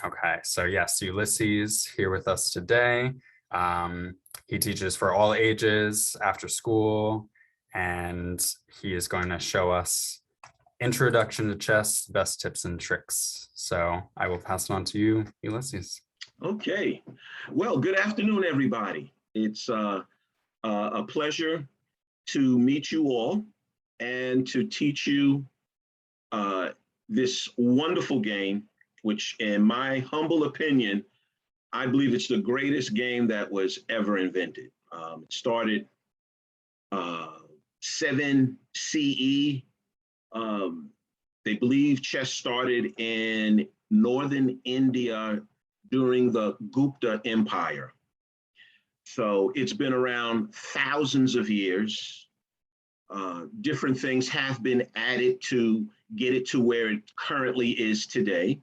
Okay, so yes, Ulysses here with us today. He teaches for all ages after school, and he is going to show us introduction to chess, best tips and tricks. So I will pass it on to you, Ulysses. Okay. Well, good afternoon, everybody. It's a pleasure to meet you all and to teach you this wonderful game, which, in my humble opinion, I believe it's the greatest game that was ever invented. It started 7 CE. They believe chess started in northern India during the Gupta Empire. So it's been around thousands of years. Different things have been added to get it to where it currently is today.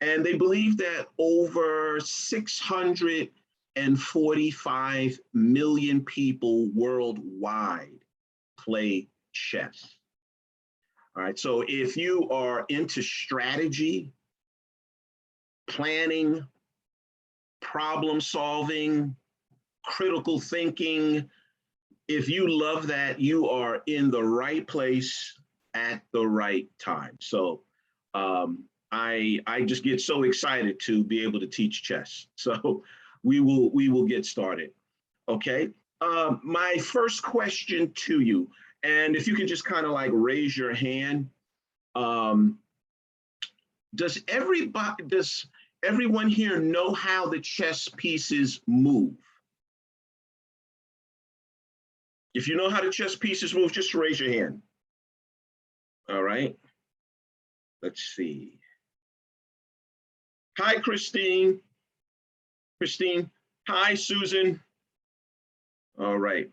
And they believe that over 645 million people worldwide play chess. All right, so if you are into strategy, planning, problem solving, critical thinking, if you love that, you are in the right place at the right time. So I just get so excited to be able to teach chess. So we will get started. Okay. My first question to you, and if you can just kind of like raise your hand. Does everyone here know how the chess pieces move? If you know how the chess pieces move, just raise your hand. All right. Let's see. Hi, Christine. Christine. Hi, Susan. All right.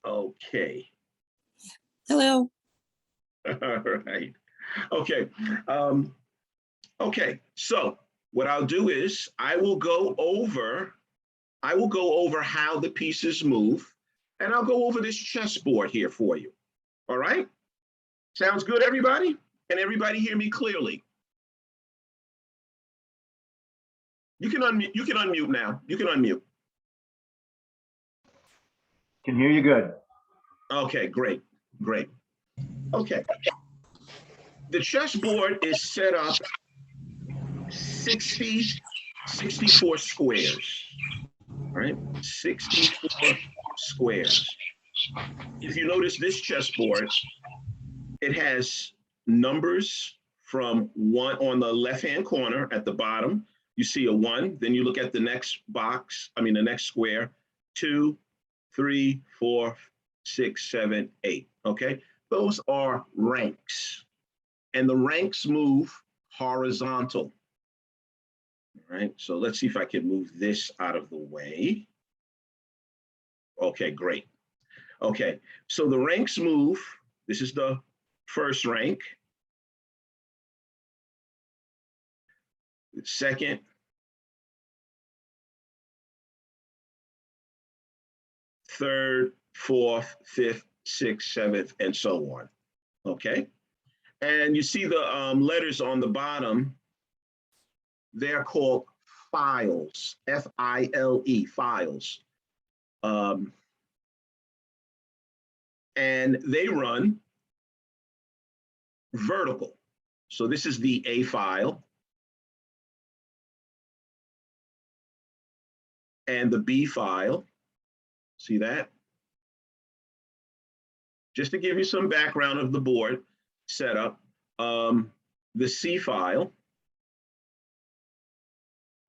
Okay. Hello. All right. Okay. Okay. So what I'll do is I will go over how the pieces move, and I'll go over this chessboard here for you. All right. Sounds good, everybody? Can everybody hear me clearly? You can unmute now. You can unmute. Can hear you good. Okay, great, great. Okay. The chessboard is set up 64 squares, right? 64 squares. If you notice this chessboard, it has numbers from 1 on the left-hand corner at the bottom. You see a 1, then you look at the next box, the next square, 2, 3, 4, 6, 7, 8, okay? Those are ranks, and the ranks move horizontal, all right? So let's see if I can move this out of the way. Okay, great. Okay, so the ranks move. This is the first rank. Second. Third, fourth, fifth, sixth, seventh, and so on. Okay. And you see the letters on the bottom. They're called files, F-I-L-E, files. And they run vertical. So this is the A file. And the B file. See that? Just to give you some background of the board setup, the C file,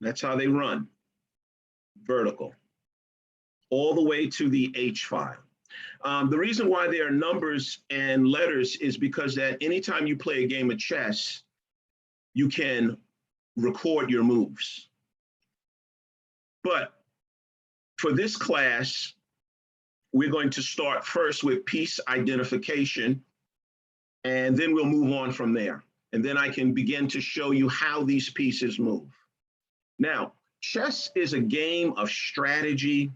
that's how they run, vertical, all the way to the H file. The reason why there are numbers and letters is because that anytime you play a game of chess, you can record your moves. But for this class, we're going to start first with piece identification, and then we'll move on from there. And then I can begin to show you how these pieces move. Now, chess is a game of strategy.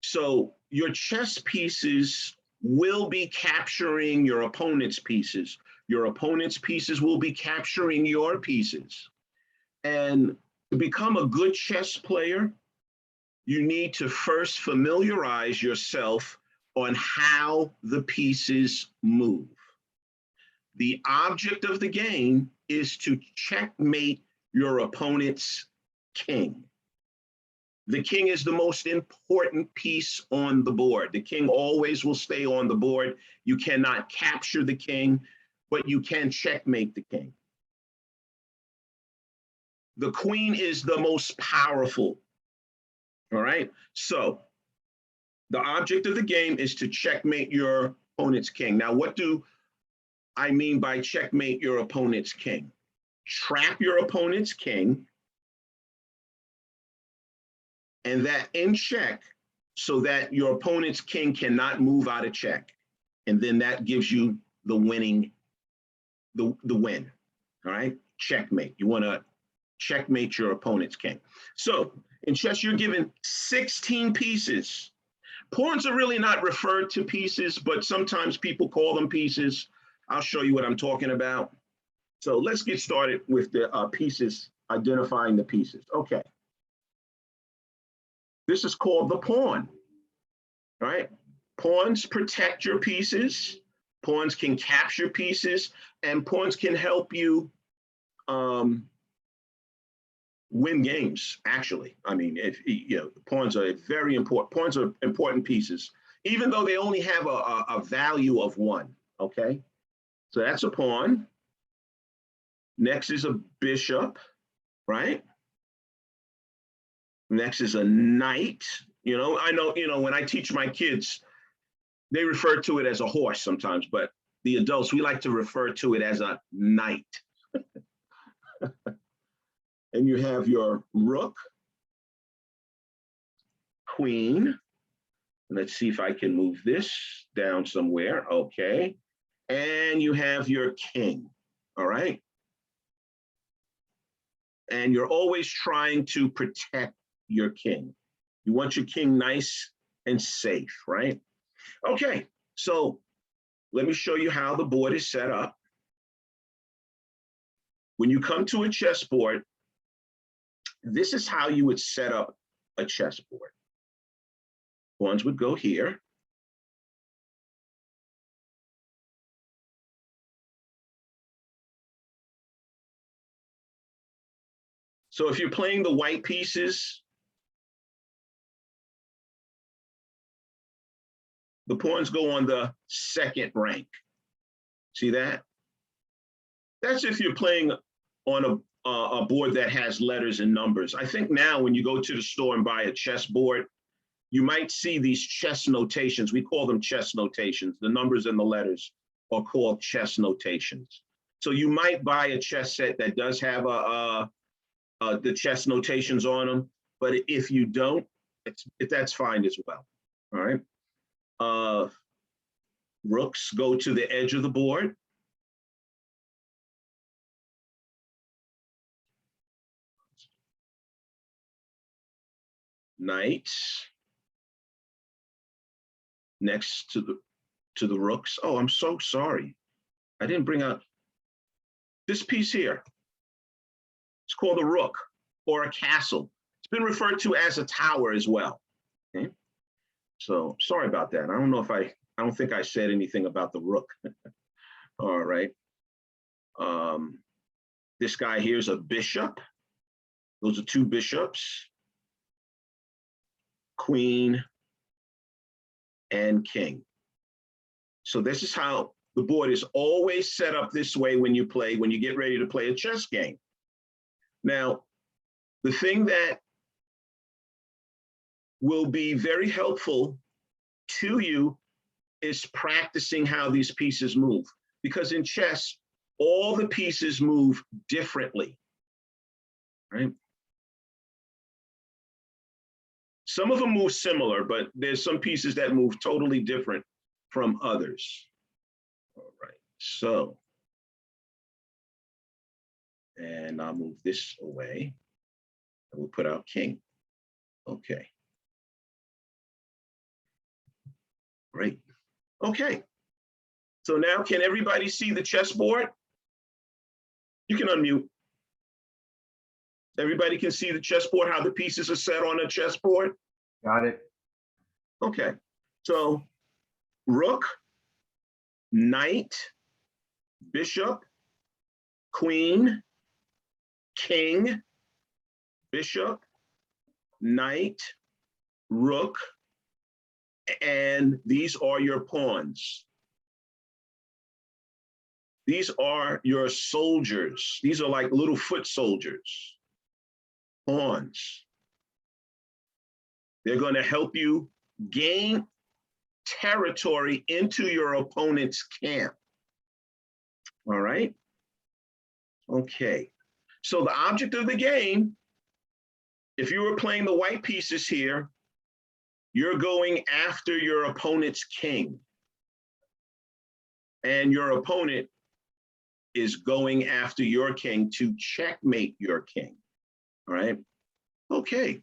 So your chess pieces will be capturing your opponent's pieces. Your opponent's pieces will be capturing your pieces. And to become a good chess player, you need to first familiarize yourself on how the pieces move. The object of the game is to checkmate your opponent's king. The king is the most important piece on the board. The king always will stay on the board. You cannot capture the king, but you can checkmate the king. The queen is the most powerful. All right. So the object of the game is to checkmate your opponent's king. Now, what do I mean by checkmate your opponent's king? Trap your opponent's king, and that in check so that your opponent's king cannot move out of check. And then that gives you the winning, the win. All right. Checkmate. You want to checkmate your opponent's king. So in chess, you're given 16 pieces. Pawns are really not referred to pieces, but sometimes people call them pieces. I'll show you what I'm talking about. So let's get started with the pieces, identifying the pieces. Okay. This is called the pawn, right? Pawns protect your pieces. Pawns can capture pieces, and pawns can help you win games, actually. I mean, if you know, pawns are very important. Pawns are important pieces, even though they only have a value of 1, okay? So that's a pawn. Next is a bishop, right? Next is a knight. You know, I know, you know, when I teach my kids, they refer to it as a horse sometimes, but the adults, we like to refer to it as a knight. And you have your rook, queen. Let's see if I can move this down somewhere. Okay. And you have your king. All right. And you're always trying to protect your king. You want your king nice and safe, right? Okay. So let me show you how the board is set up. When you come to a chessboard, this is how you would set up a chessboard. Pawns would go here. So if you're playing the white pieces, the pawns go on the second rank. See that? That's if you're playing on a board that has letters and numbers. I think now when you go to the store and buy a chessboard, you might see these chess notations. We call them chess notations. The numbers and the letters are called chess notations. So you might buy a chess set that does have the chess notations on them, but if you don't, that's fine as well. All right. Rooks go to the edge of the board. Knights next to the rooks. Oh, I'm so sorry. I didn't bring out this piece here. It's called a rook or a castle. It's been referred to as a tower as well. Okay. So sorry about that. I don't know if I don't think I said anything about the rook. All right. This guy here is a bishop. Those are 2 bishops. Queen and king. So this is how the board is always set up this way when you get ready to play a chess game. Now, the thing that will be very helpful to you is practicing how these pieces move, because in chess, all the pieces move differently, right? Some of them move similar, but there's some pieces that move totally different from others. All right, so, and I'll move this away. And we'll put out king. Okay. Great. Okay. So now can everybody see the chessboard? You can unmute. Everybody can see the chessboard, how the pieces are set on a chessboard? Got it. Okay, so rook, knight, bishop, queen, king, bishop, knight, rook, and these are your pawns. These are your soldiers. These are like little foot soldiers, pawns. They're going to help you gain territory into your opponent's camp. All right? Okay. So the object of the game, if you were playing the white pieces here, you're going after your opponent's king. And your opponent is going after your king to checkmate your king. All right? Okay.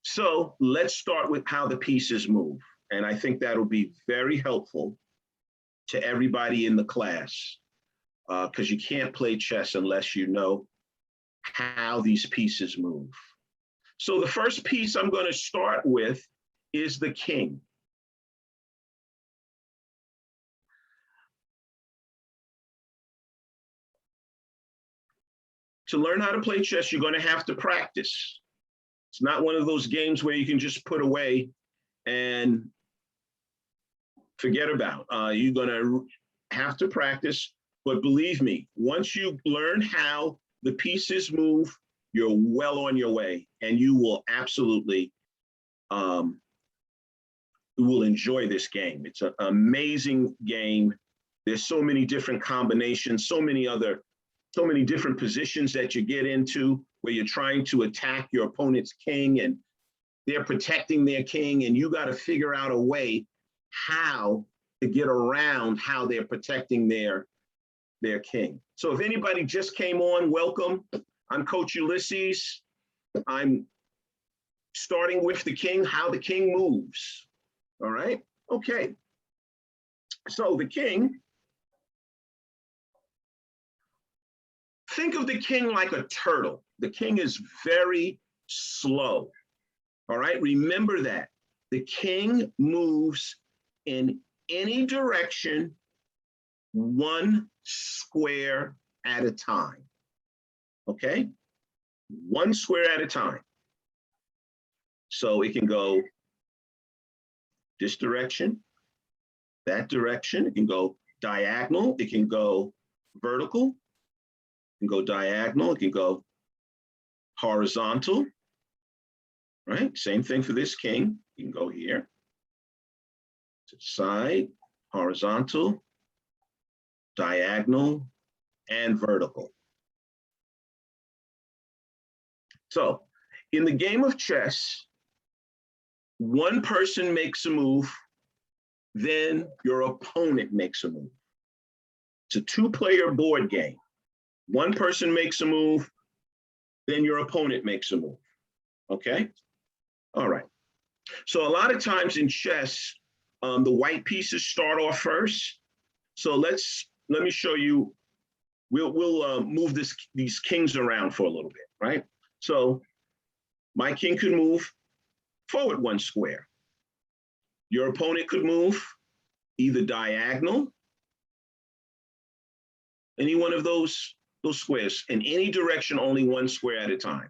So let's start with how the pieces move. And I think that'll be very helpful to everybody in the class, because you can't play chess unless you know how these pieces move. So the first piece I'm going to start with is the king. To learn how to play chess, you're going to have to practice. It's not one of those games where you can just put away and forget about. You're going to have to practice. But believe me, once you learn how the pieces move, you're well on your way, and you will absolutely will enjoy this game. It's an amazing game. There's so many different combinations, so many different positions that you get into where you're trying to attack your opponent's king and they're protecting their king, and you got to figure out a way how to get around how they're protecting their king. So if anybody just came on, welcome. I'm Coach Ulysses. I'm starting with the king, how the king moves. All right, okay. So the king, think of the king like a turtle. The king is very slow. All right, remember that. The king moves in any direction, one square at a time. Okay, one square at a time. So it can go this direction, that direction. It can go diagonal. It can go vertical. It can go diagonal. It can go horizontal. Right? Same thing for this king. You can go here to the side, horizontal, diagonal, and vertical. So in the game of chess, one person makes a move, then your opponent makes a move. It's a two-player board game. One person makes a move, then your opponent makes a move. Okay? All right. So a lot of times in chess, the white pieces start off first. So let me show you. We'll move these kings around for a little bit, right? So my king could move forward one square. Your opponent could move either diagonal, any one of those squares, in any direction, only one square at a time.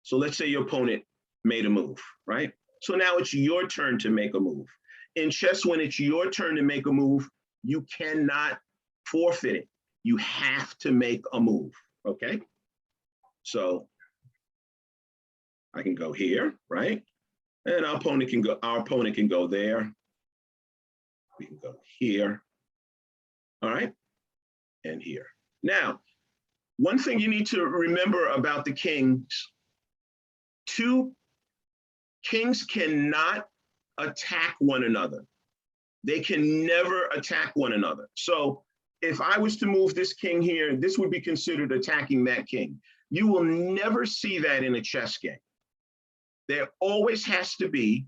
So let's say your opponent made a move, right? So now it's your turn to make a move. In chess, when it's your turn to make a move, you cannot forfeit it. You have to make a move, okay? So I can go here, right? And our opponent can go there. We can go here, all right? And here. Now, one thing you need to remember about the kings, two kings cannot attack one another. They can never attack one another. So if I was to move this king here, this would be considered attacking that king. You will never see that in a chess game. There always has to be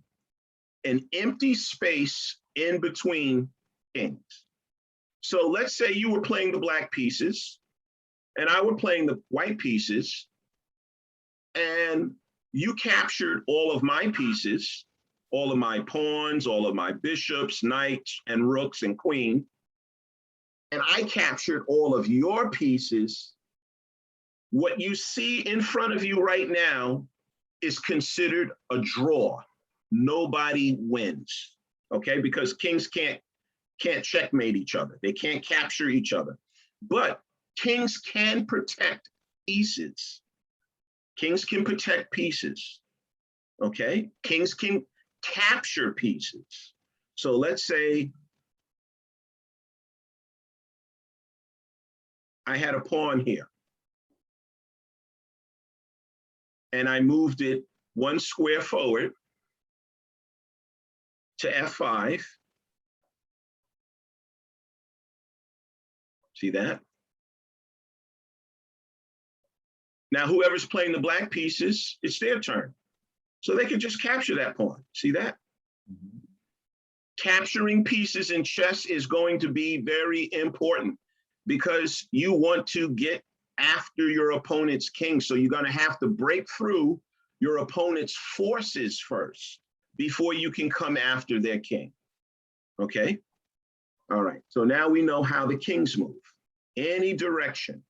an empty space in between kings. So let's say you were playing the black pieces and I were playing the white pieces. and you captured all of my pieces, all of my pawns, all of my bishops, knights, and rooks and queen, and I captured all of your pieces, what you see in front of you right now is considered a draw. Nobody wins, okay? Because kings can't checkmate each other. They can't capture each other. But kings can protect pieces. Kings can protect pieces, okay? Kings can capture pieces. So let's say I had a pawn here, and I moved it one square forward to F5. See that? Now, whoever's playing the black pieces, it's their turn. So they can just capture that pawn. See that? Capturing pieces in chess is going to be very important because you want to get after your opponent's king. So you're going to have to break through your opponent's forces first before you can come after their king. Okay? All right. So now we know how the kings move. Any direction.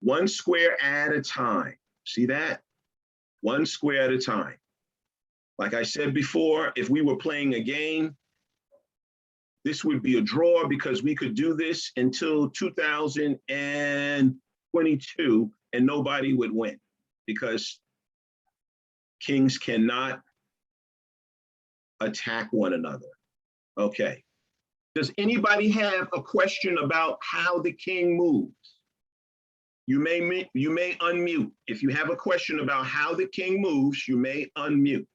One square at a time. See that? One square at a time. Like I said before, if we were playing a game, this would be a draw because we could do this until 2022 and nobody would win because kings cannot attack one another. Okay. Does anybody have a question about how the king moves? You may unmute. If you have a question about how the king moves, you may unmute.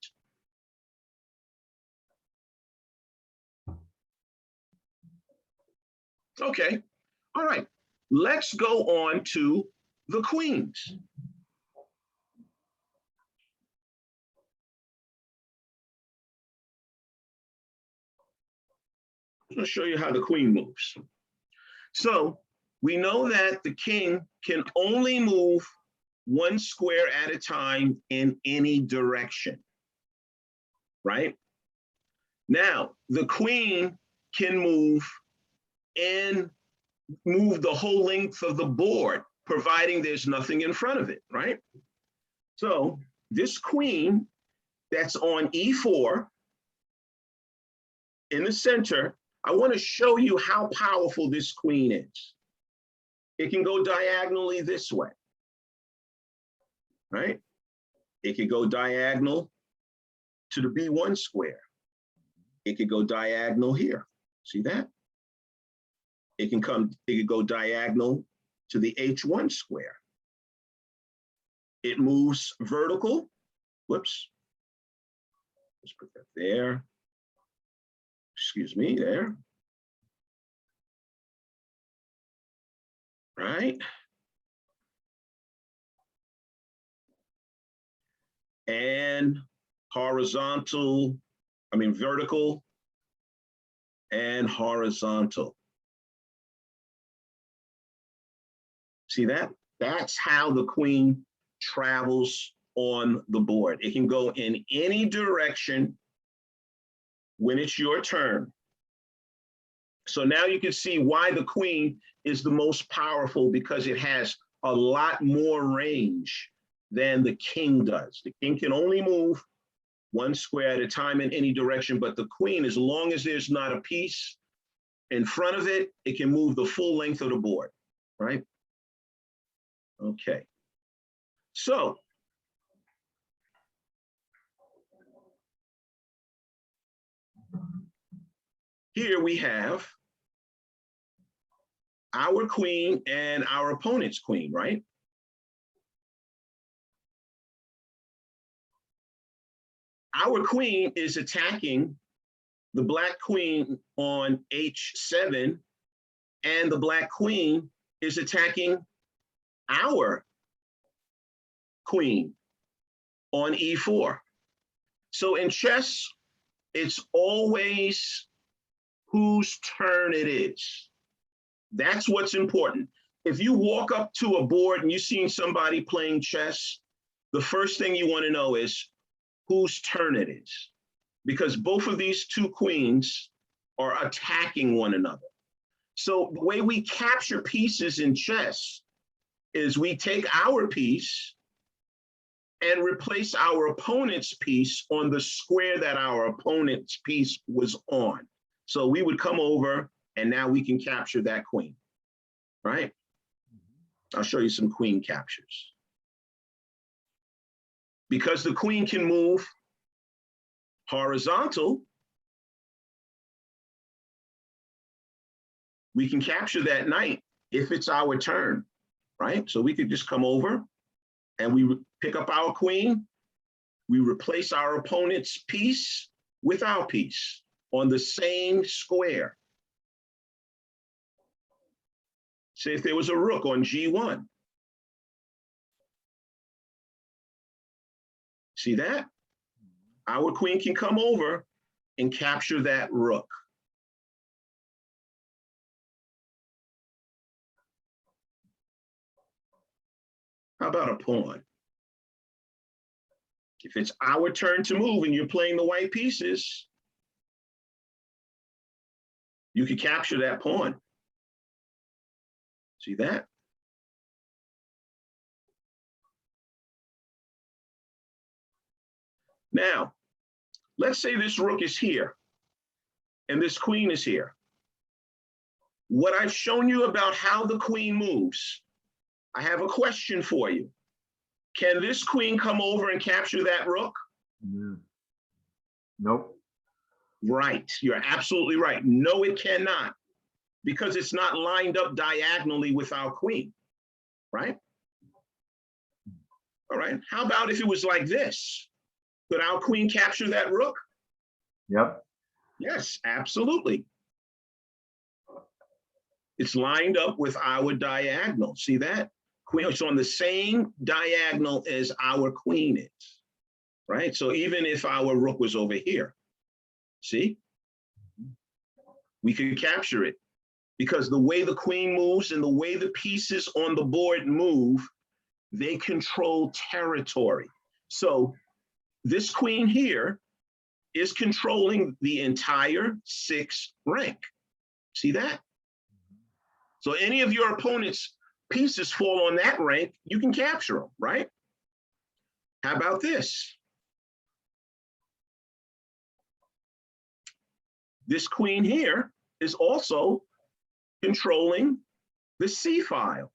Okay, all right. Let's go on to the queens. I'll show you how the queen moves. So we know that the king can only move one square at a time in any direction, right? Now, the queen can move the whole length of the board, providing there's nothing in front of it, right? So this queen that's on E4 in the center, I want to show you how powerful this queen is. It can go diagonally this way, right? It could go diagonal to the B1 square. It could go diagonal here. See that? It could go diagonal to the H1 square. It moves vertical. Whoops. Let's put that there. Excuse me, there. Right? And vertical and horizontal. See that? That's how the queen travels on the board. It can go in any direction when it's your turn. So now you can see why the queen is the most powerful, because it has a lot more range than the king does. The king can only move one square at a time in any direction, but the queen, as long as there's not a piece in front of it, it can move the full length of the board, right? Okay. So here we have our queen and our opponent's queen, right? Our queen is attacking the black queen on H7, and the black queen is attacking our queen on E4. So in chess, it's always whose turn it is. That's what's important. If you walk up to a board and you're seeing somebody playing chess the first thing you want to know is whose turn it is, because both of these two queens are attacking one another. So the way we capture pieces in chess is we take our piece and replace our opponent's piece on the square that our opponent's piece was on. So we would come over and now we can capture that queen, right? I'll show you some queen captures. Because the queen can move horizontal, we can capture that knight if it's our turn, right? So we could just come over and we pick up our queen, we replace our opponent's piece with our piece on the same square. Say if there was a rook on G1. See that? Our queen can come over and capture that rook. How about a pawn? If it's our turn to move and you're playing the white pieces, you can capture that pawn. See that? Now, let's say this rook is here and this queen is here. What I've shown you about how the queen moves, I have a question for you. Can this queen come over and capture that rook? Nope. Right, you're absolutely right. No, it cannot, because it's not lined up diagonally with our queen, right? All right, how about if it was like this? Could our queen capture that rook? Yep. Yes, absolutely. It's lined up with our diagonal. See that? Queen, it's on the same diagonal as our queen is, right? So even if our rook was over here, see? We could capture it because the way the queen moves and the way the pieces on the board move, they control territory. So this queen here is controlling the entire 6th rank. See that? So any of your opponent's pieces fall on that rank, you can capture them, right? How about this? This queen here is also controlling the C file.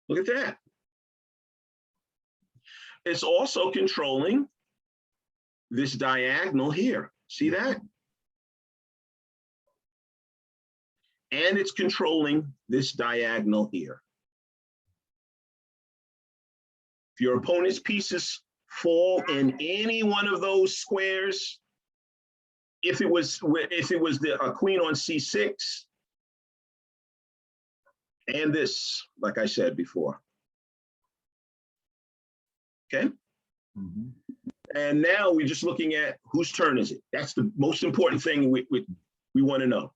Look at that. It's also controlling this diagonal here. See that? And it's controlling this diagonal here. If your opponent's pieces fall in any one of those squares, if it was a queen on C6, and this, like I said before. Okay. Mm-hmm. And now we're just looking at whose turn is it. That's the most important thing we want to know,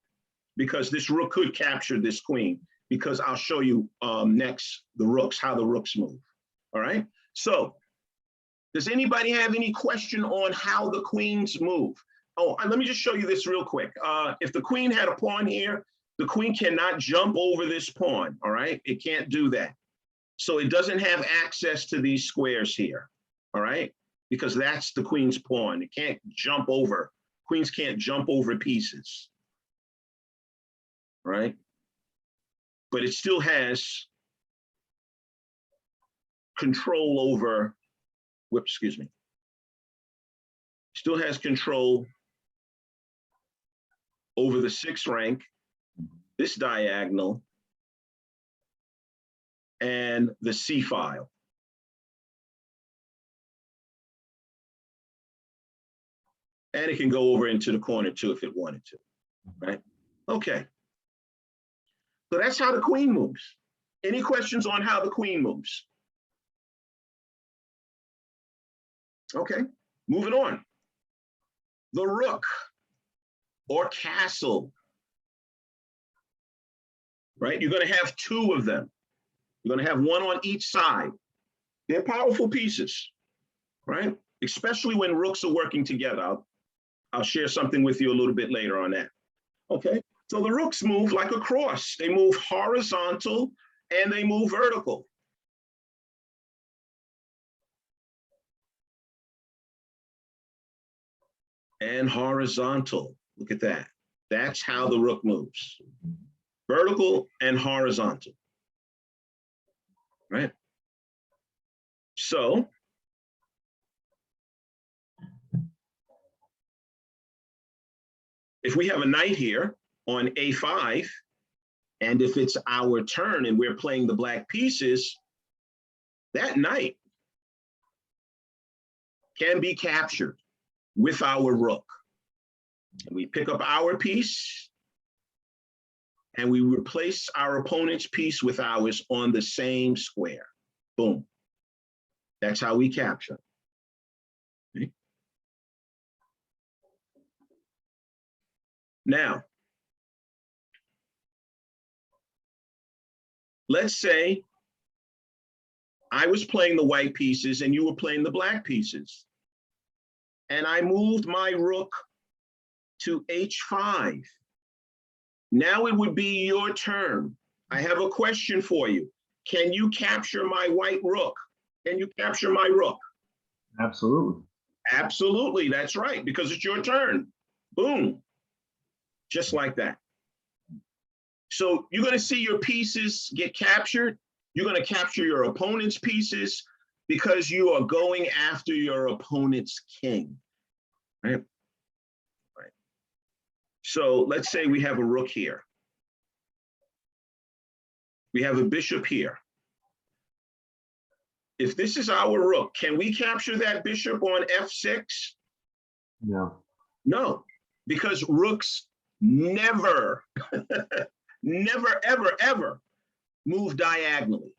because this rook could capture this queen, because I'll show you next the rooks, how the rooks move. All right. So does anybody have any question on how the queens move? Oh, and let me just show you this real quick. If the queen had a pawn here, the queen cannot jump over this pawn. All right. It can't do that. So it doesn't have access to these squares here. All right. Because that's the queen's pawn. It can't jump over. Queens can't jump over pieces. Right? But it still has control over, whoops, excuse me. Still has control over the 6th rank, this diagonal, and the C file. And it can go over into the corner too if it wanted to, right? Okay. So that's how the queen moves. Any questions on how the queen moves? Okay, moving on. The rook or castle, right? You're going to have 2 of them. You're going to have one on each side. They're powerful pieces, right? Especially when rooks are working together. I'll share something with you a little bit later on that. Okay, so the rooks move like a cross. They move horizontal and they move vertical. And horizontal. Look at that. That's how the rook moves. Vertical and horizontal. Right? So if we have a knight here on A5, and if it's our turn and we're playing the black pieces, that knight can be captured with our rook. And we pick up our piece and we replace our opponent's piece with ours on the same square. Boom. That's how we capture. Okay. Now, let's say I was playing the white pieces and you were playing the black pieces. And I moved my rook to H5. Now it would be your turn. I have a question for you. Can you capture my white rook? Can you capture my rook? Absolutely. Absolutely, that's right, because it's your turn. Boom. Just like that. So you're going to see your pieces get captured. You're going to capture your opponent's pieces because you are going after your opponent's king. Right? Right. So let's say we have a rook here. We have a bishop here. If this is our rook, can we capture that bishop on F6? No. No, because rooks never, never, ever, ever move diagonally.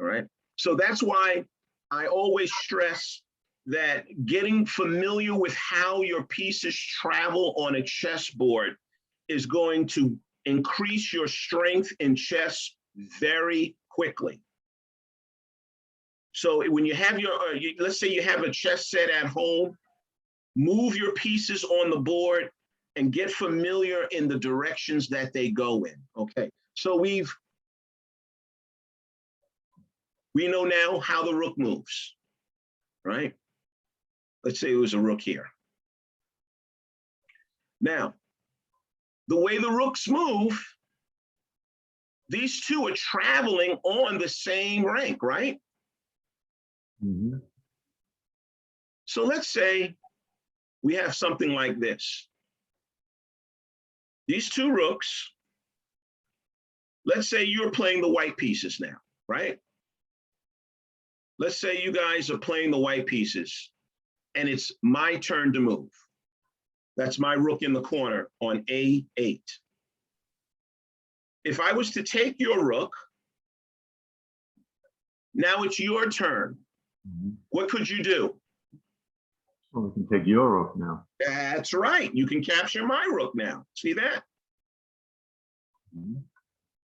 All right. So that's why I always stress that getting familiar with how your pieces travel on a chessboard is going to increase your strength in chess very quickly. So when you have your, let's say you have a chess set at home, move your pieces on the board and get familiar in the directions that they go in. Okay, so we know now how the rook moves, right? Let's say it was a rook here. Now, the way the rooks move, these two are traveling on the same rank, right? Mm-hmm. So let's say we have something like this. These two rooks, let's say you're playing the white pieces now, right? Let's say you guys are playing the white pieces and it's my turn to move. That's my rook in the corner on A8. If I was to take your rook, now it's your turn. Mm-hmm. What could you do? Well, we can take your rook now. That's right. You can capture my rook now. See that? Mm-hmm.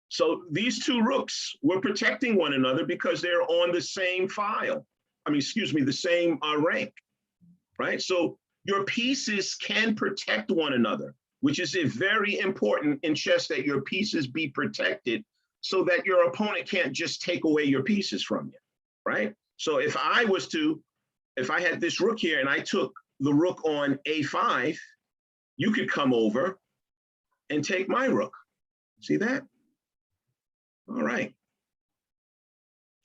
So these two rooks were protecting one another because they're on the same file. I mean, excuse me, the same rank, right? So your pieces can protect one another, which is very important in chess that your pieces be protected so that your opponent can't just take away your pieces from you, right? So if I had this rook here and I took the rook on A5, you could come over and take my rook. See that? All right.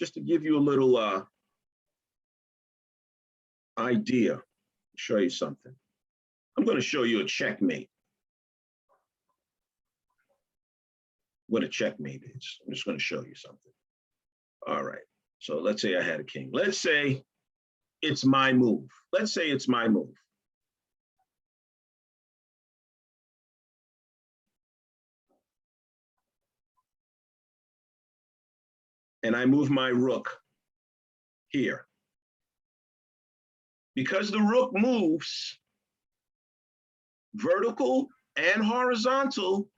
Just to give you a little idea, show you something. I'm going to show you a checkmate. What a checkmate is. I'm just going to show you something. All right. So let's say I had a king. Let's say it's my move. Let's say it's my move. And I move my rook here. Because the rook moves vertical and horizontal,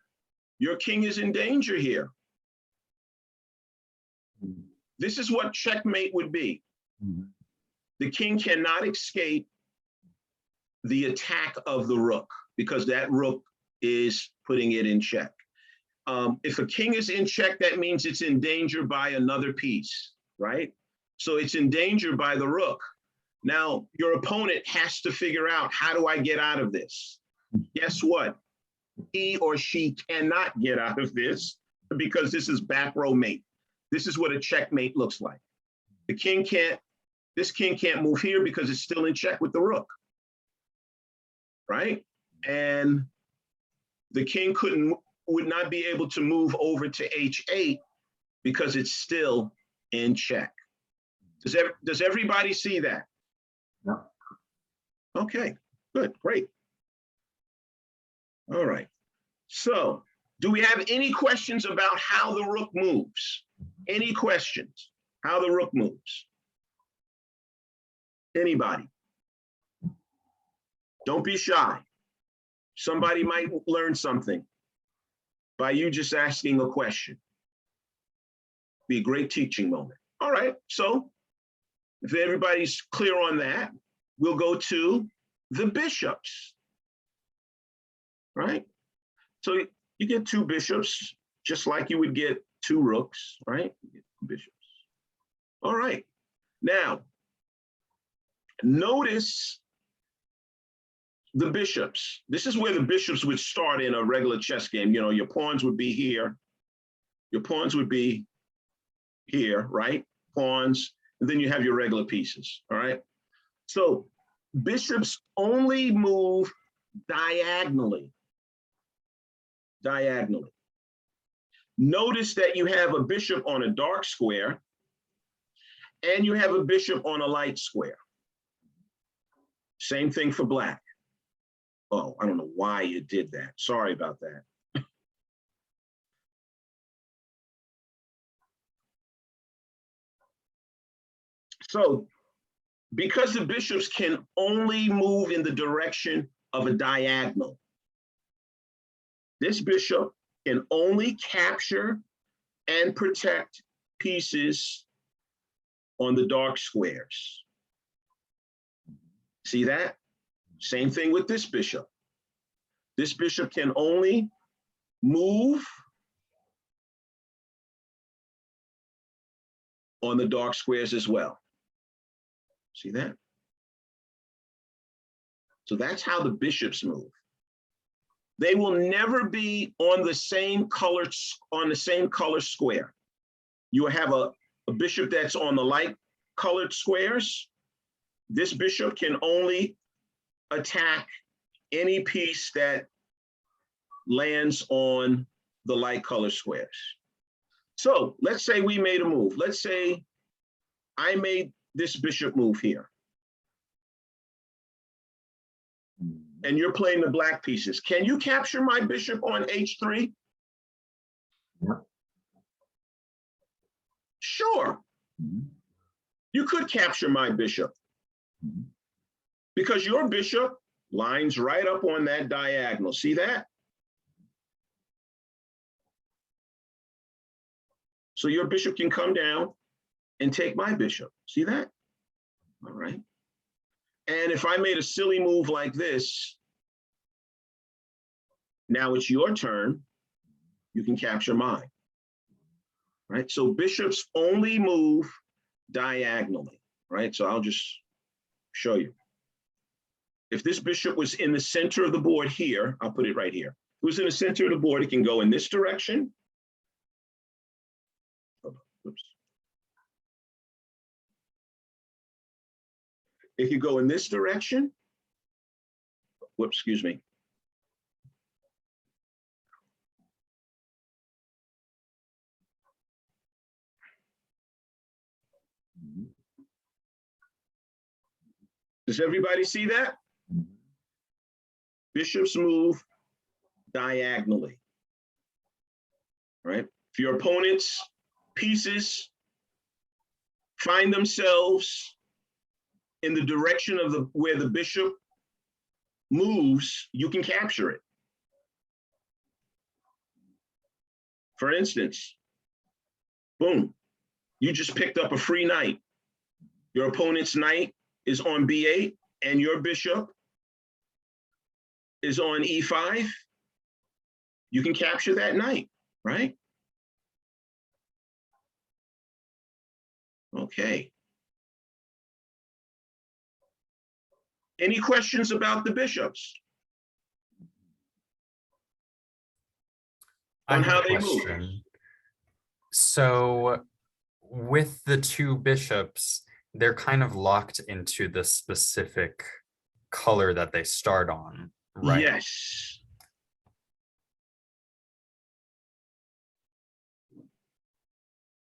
your king is in danger here. This is what checkmate would be. The king cannot escape the attack of the rook because that rook is putting it in check. If a king is in check, that means it's in danger by another piece, right? So it's in danger by the rook. Now, your opponent has to figure out, how do I get out of this? Guess what? He or she cannot get out of this because this is back row mate. This is what a checkmate looks like. This king can't move here because it's still in check with the rook, right? And the king would not be able to move over to h8 because it's still in check. Does everybody see that? Yeah. Okay, good, great. All right. So, do we have any questions about how the rook moves? Any questions? How the rook moves? Anybody? Don't be shy. Somebody might learn something by you just asking a question. Be a great teaching moment. All right, so if everybody's clear on that, we'll go to the bishops, right? So you get two bishops, just like you would get two rooks, right? You get two bishops. All right, now, notice the bishops. This is where the bishops would start in a regular chess game. You know, your pawns would be here. Your pawns would be here, right? Pawns, and then you have your regular pieces, all right? So bishops only move diagonally. Diagonally. Notice that you have a bishop on a dark square and you have a bishop on a light square. Same thing for black. Oh, I don't know why you did that. Sorry about that. So, because the bishops can only move in the direction of a diagonal, this bishop can only capture and protect pieces on the dark squares. See that? Same thing with this bishop. This bishop can only move on the dark squares as well. See that? So that's how the bishops move. They will never be on the same color square. You have a bishop that's on the light colored squares. This bishop can only attack any piece that lands on the light color squares. So let's say we made a move. Let's say I made this bishop move here. And you're playing the black pieces. Can you capture my bishop on h3? Yeah. Sure. You could capture my bishop because your bishop lines right up on that diagonal. See that? So your bishop can come down and take my bishop. See that? All right. And if I made a silly move like this, now it's your turn, you can capture mine, right? So bishops only move diagonally, right? So I'll just show you. If this bishop was in the center of the board here, I'll put it right here. If it was in the center of the board, it can go in this direction. Oops. It could go in this direction. Whoops, excuse me. Does everybody see that? Bishops move diagonally, right? If your opponent's pieces find themselves in the direction of where the bishop moves, you can capture it. For instance, boom, You just picked up a free knight. Your opponent's knight is on B8 and your bishop is on E5. You can capture that knight, right? Okay. Any questions about the bishops? I On have how a they move? question. So with the two bishops, they're kind of locked into the specific color that they start on, right? Yes.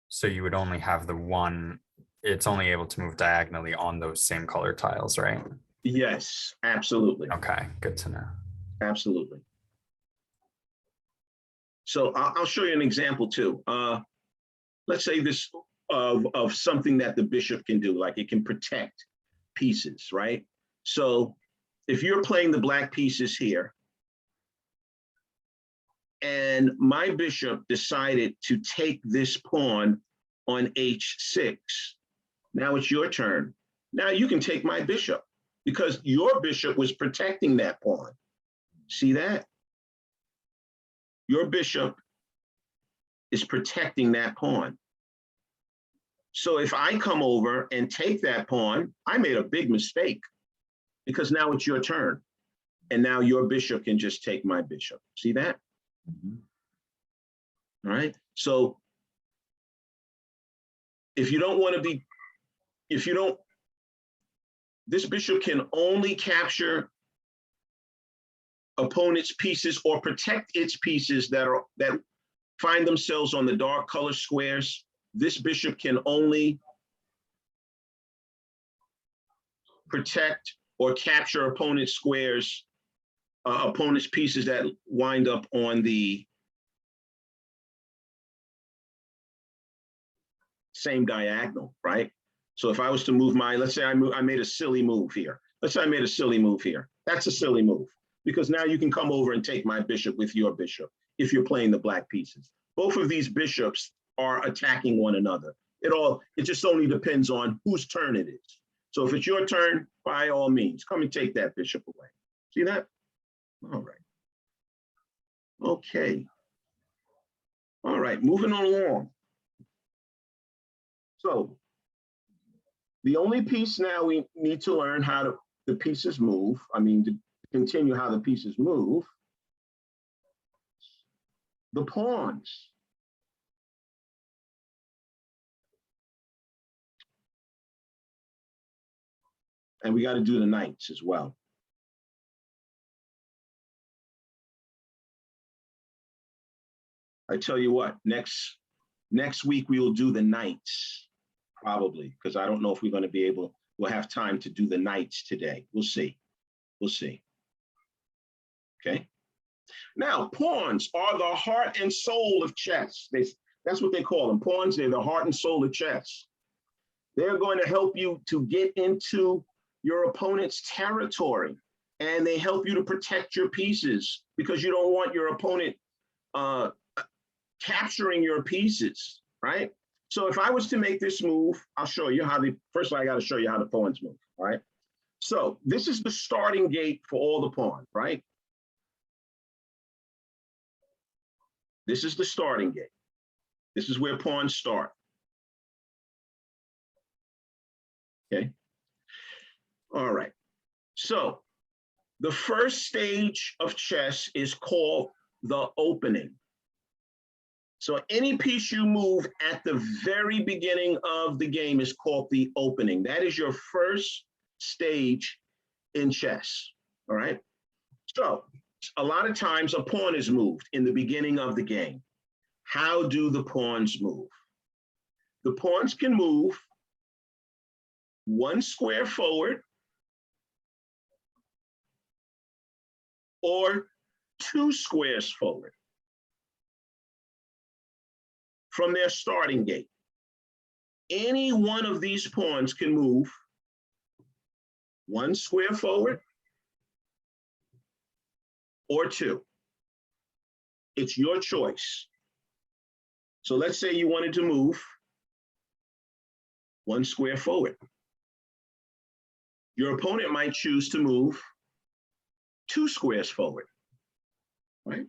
So you would only have the one, it's only able to move diagonally on those same color tiles, right? Yes, absolutely. Okay, good to know. Absolutely. So I'll show you an example too. Let's say this of something that the bishop can do, like it can protect pieces, right? So if you're playing the black pieces here, and my bishop decided to take this pawn on H6, now it's your turn. Now you can take my bishop because your bishop was protecting that pawn. See that? Your bishop is protecting that pawn. So if I come over and take that pawn, I made a big mistake because now it's your turn. And now your bishop can just take my bishop. See that? All right. So if you don't want to be, this bishop can only capture opponent's pieces or protect its pieces that find themselves on the dark color squares. This bishop can only protect or capture opponent's squares, opponent's pieces that wind up on the same diagonal, right? So if I was to move let's say I made a silly move here. Let's say I made a silly move here. That's a silly move because now you can come over and take my bishop with your bishop if you're playing the black pieces. Both of these bishops are attacking one another. It just only depends on whose turn it is. So if it's your turn, by all means, come and take that bishop away. See that? All right. Okay. All right, moving on along. So the only piece now we need to learn how the pieces move. I mean, to continue how the pieces move. The pawns. And we got to do the knights as well. I tell you what, next week we will do the knights, probably, because I don't know if we're going to be able, we'll have time to do the knights today. We'll see. We'll see. Okay. Now, pawns are the heart and soul of chess. That's what they call them. Pawns, they're the heart and soul of chess. They're going to help you to get into your opponent's territory, and they help you to protect your pieces because you don't want your opponent capturing your pieces, right? So if I was to make this move, I'll show you how first I got to show you how the pawns move, all right? So this is the starting gate for all the pawns, right? This is the starting gate. This is where pawns start. Okay. All right. So the first stage of chess is called the opening. So any piece you move at the very beginning of the game is called the opening. That is your first stage in chess. All right. So a lot of times a pawn is moved in the beginning of the game. How do the pawns move? The pawns can move one square forward or two squares forward from their starting gate. Any one of these pawns can move one square forward or two. It's your choice. So let's say you wanted to move 1 square forward. Your opponent might choose to move 2 squares forward, right?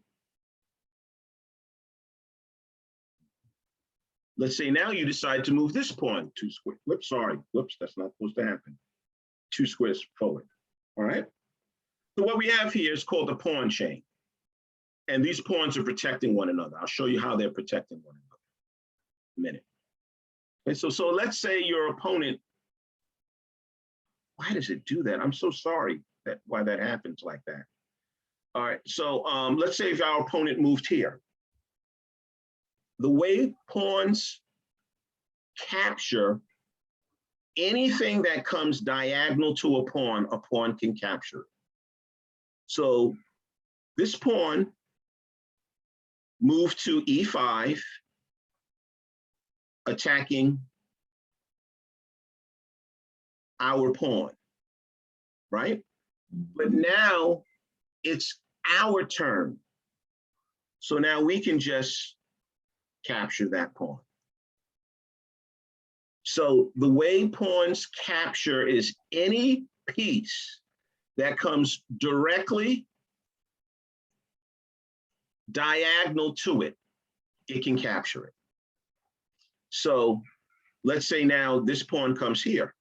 Let's say now you decide to move this pawn 2 squares. Whoops, sorry. Whoops, that's not supposed to happen. 2 squares forward, all right? So what we have here is called the pawn chain. And these pawns are protecting one another. I'll show you how they're protecting one another in a minute. And so let's say your opponent, why does it do that? I'm so sorry why that happens like that. All right, so let's say if our opponent moved here. The way pawns capture anything that comes diagonal to a pawn can capture. So this pawn moved to E5, attacking our pawn, right? But now it's our turn. So now we can just capture that pawn. So the way pawns capture is any piece that comes directly diagonal to it, it can capture it. So let's say now this pawn comes here.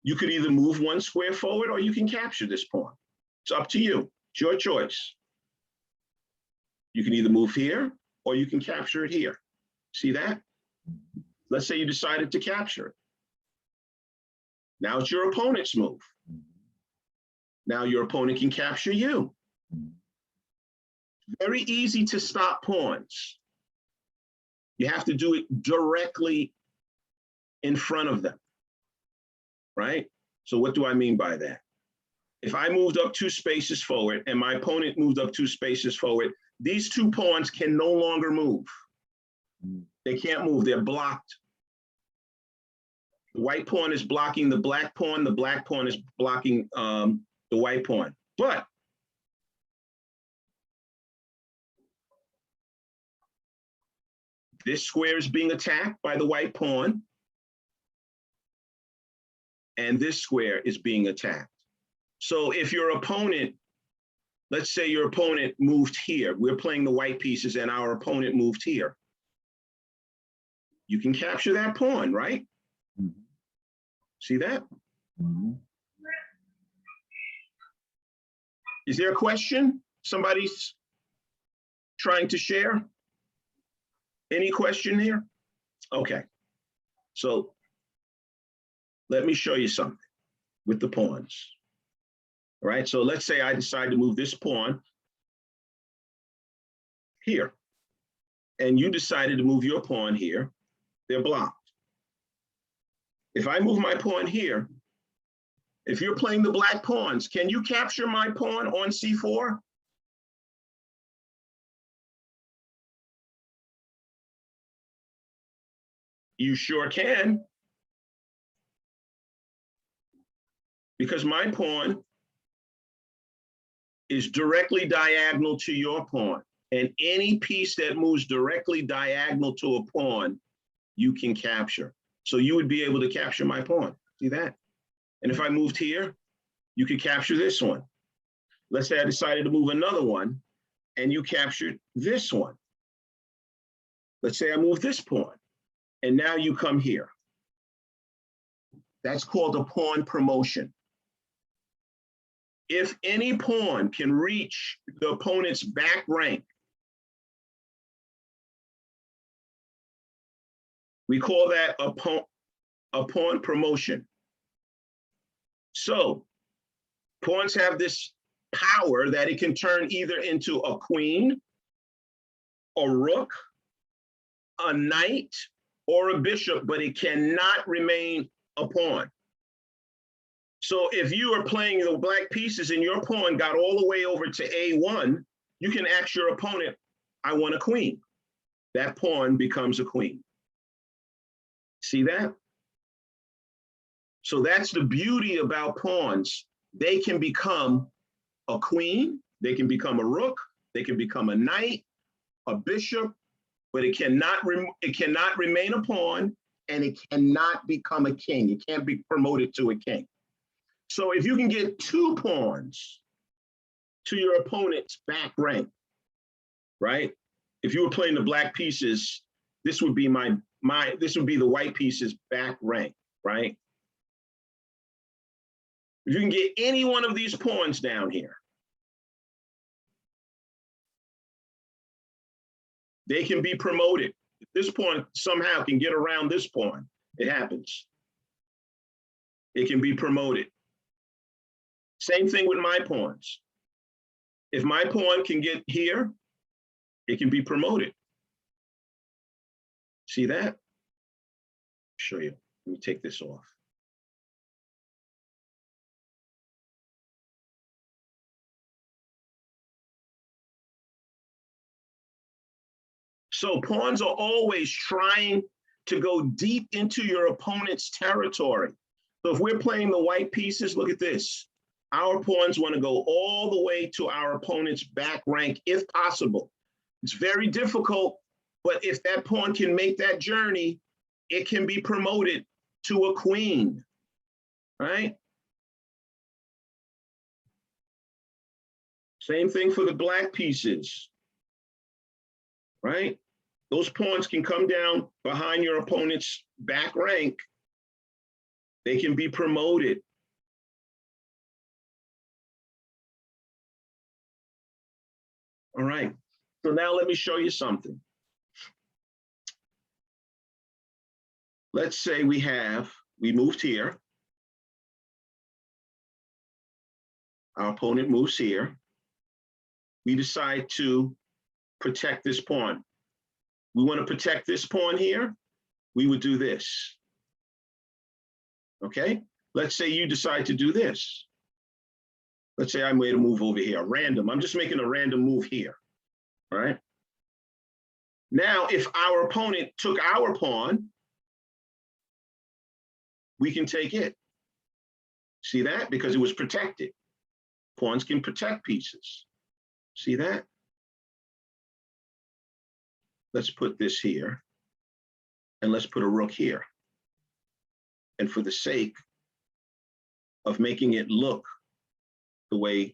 You could either move 1 square forward or you can capture this pawn. It's up to you. It's your choice. You can either move here or you can capture it here. See that? Let's say you decided to capture it. Now it's your opponent's move. Now your opponent can capture you. Very easy to stop pawns. You have to do it directly in front of them, right? So what do I mean by that? If I moved up 2 spaces forward and my opponent moved up 2 spaces forward, these 2 pawns can no longer move. They can't move, they're blocked. The white pawn is blocking the black pawn is blocking the white pawn. But this square is being attacked by the white pawn, and this square is being attacked. So if your opponent, let's say your opponent moved here, we're playing the white pieces and our opponent moved here. You can capture that pawn, right? Mm-hmm. See that? Mm-hmm. Is there a question? Somebody's trying to share? Any question here? Okay. So let me show you something with the pawns. All right, so let's say I decide to move this pawn here, and you decided to move your pawn here. They're blocked. If I move my pawn here, if you're playing the black pawns, can you capture my pawn on C4? You sure can. Because my pawn is directly diagonal to your pawn. And any piece that moves directly diagonal to a pawn, you can capture. So you would be able to capture my pawn. See that? And if I moved here, you could capture this one. Let's say I decided to move another one and you captured this one. Let's say I move this pawn and now you come here. That's called a pawn promotion. If any pawn can reach the opponent's back rank, we call that a pawn promotion. So pawns have this power that it can turn either into a queen, a rook, a knight, or a bishop, but it cannot remain a pawn. So if you are playing the black pieces and your pawn got all the way over to A1, you can ask your opponent, I want a queen. That pawn becomes a queen. See that? So that's the beauty about pawns. They can become a queen, they can become a rook, they can become a knight, a bishop, but it cannot remain a pawn, and it cannot become a king. It can't be promoted to a king. So if you can get 2 pawns to your opponent's back rank, right? If you were playing the black pieces, this would be this would be the white pieces back rank, right? If you can get any one of these pawns down here, they can be promoted. If this pawn somehow can get around this pawn, it happens. It can be promoted. Same thing with my pawns. If my pawn can get here, it can be promoted. See that? Show you. Let me take this off. So pawns are always trying to go deep into your opponent's territory. So if we're playing the white pieces, look at this. Our pawns want to go all the way to our opponent's back rank if possible. It's very difficult, but if that pawn can make that journey, it can be promoted to a queen, right? Same thing for the black pieces, right? Those pawns can come down behind your opponent's back rank. They can be promoted. All right, so now let me show you something. Let's say we moved here. Our opponent moves here. We decide to protect this pawn. We want to protect this pawn here. We would do this. Okay, let's say you decide to do this. Let's say I made a move over here, random. I'm just making a random move here, all right? Now, if our opponent took our pawn, we can take it. See that? Because it was protected. Pawns can protect pieces. See that? Let's put this here, and let's put a rook here. And for the sake of making it look the way,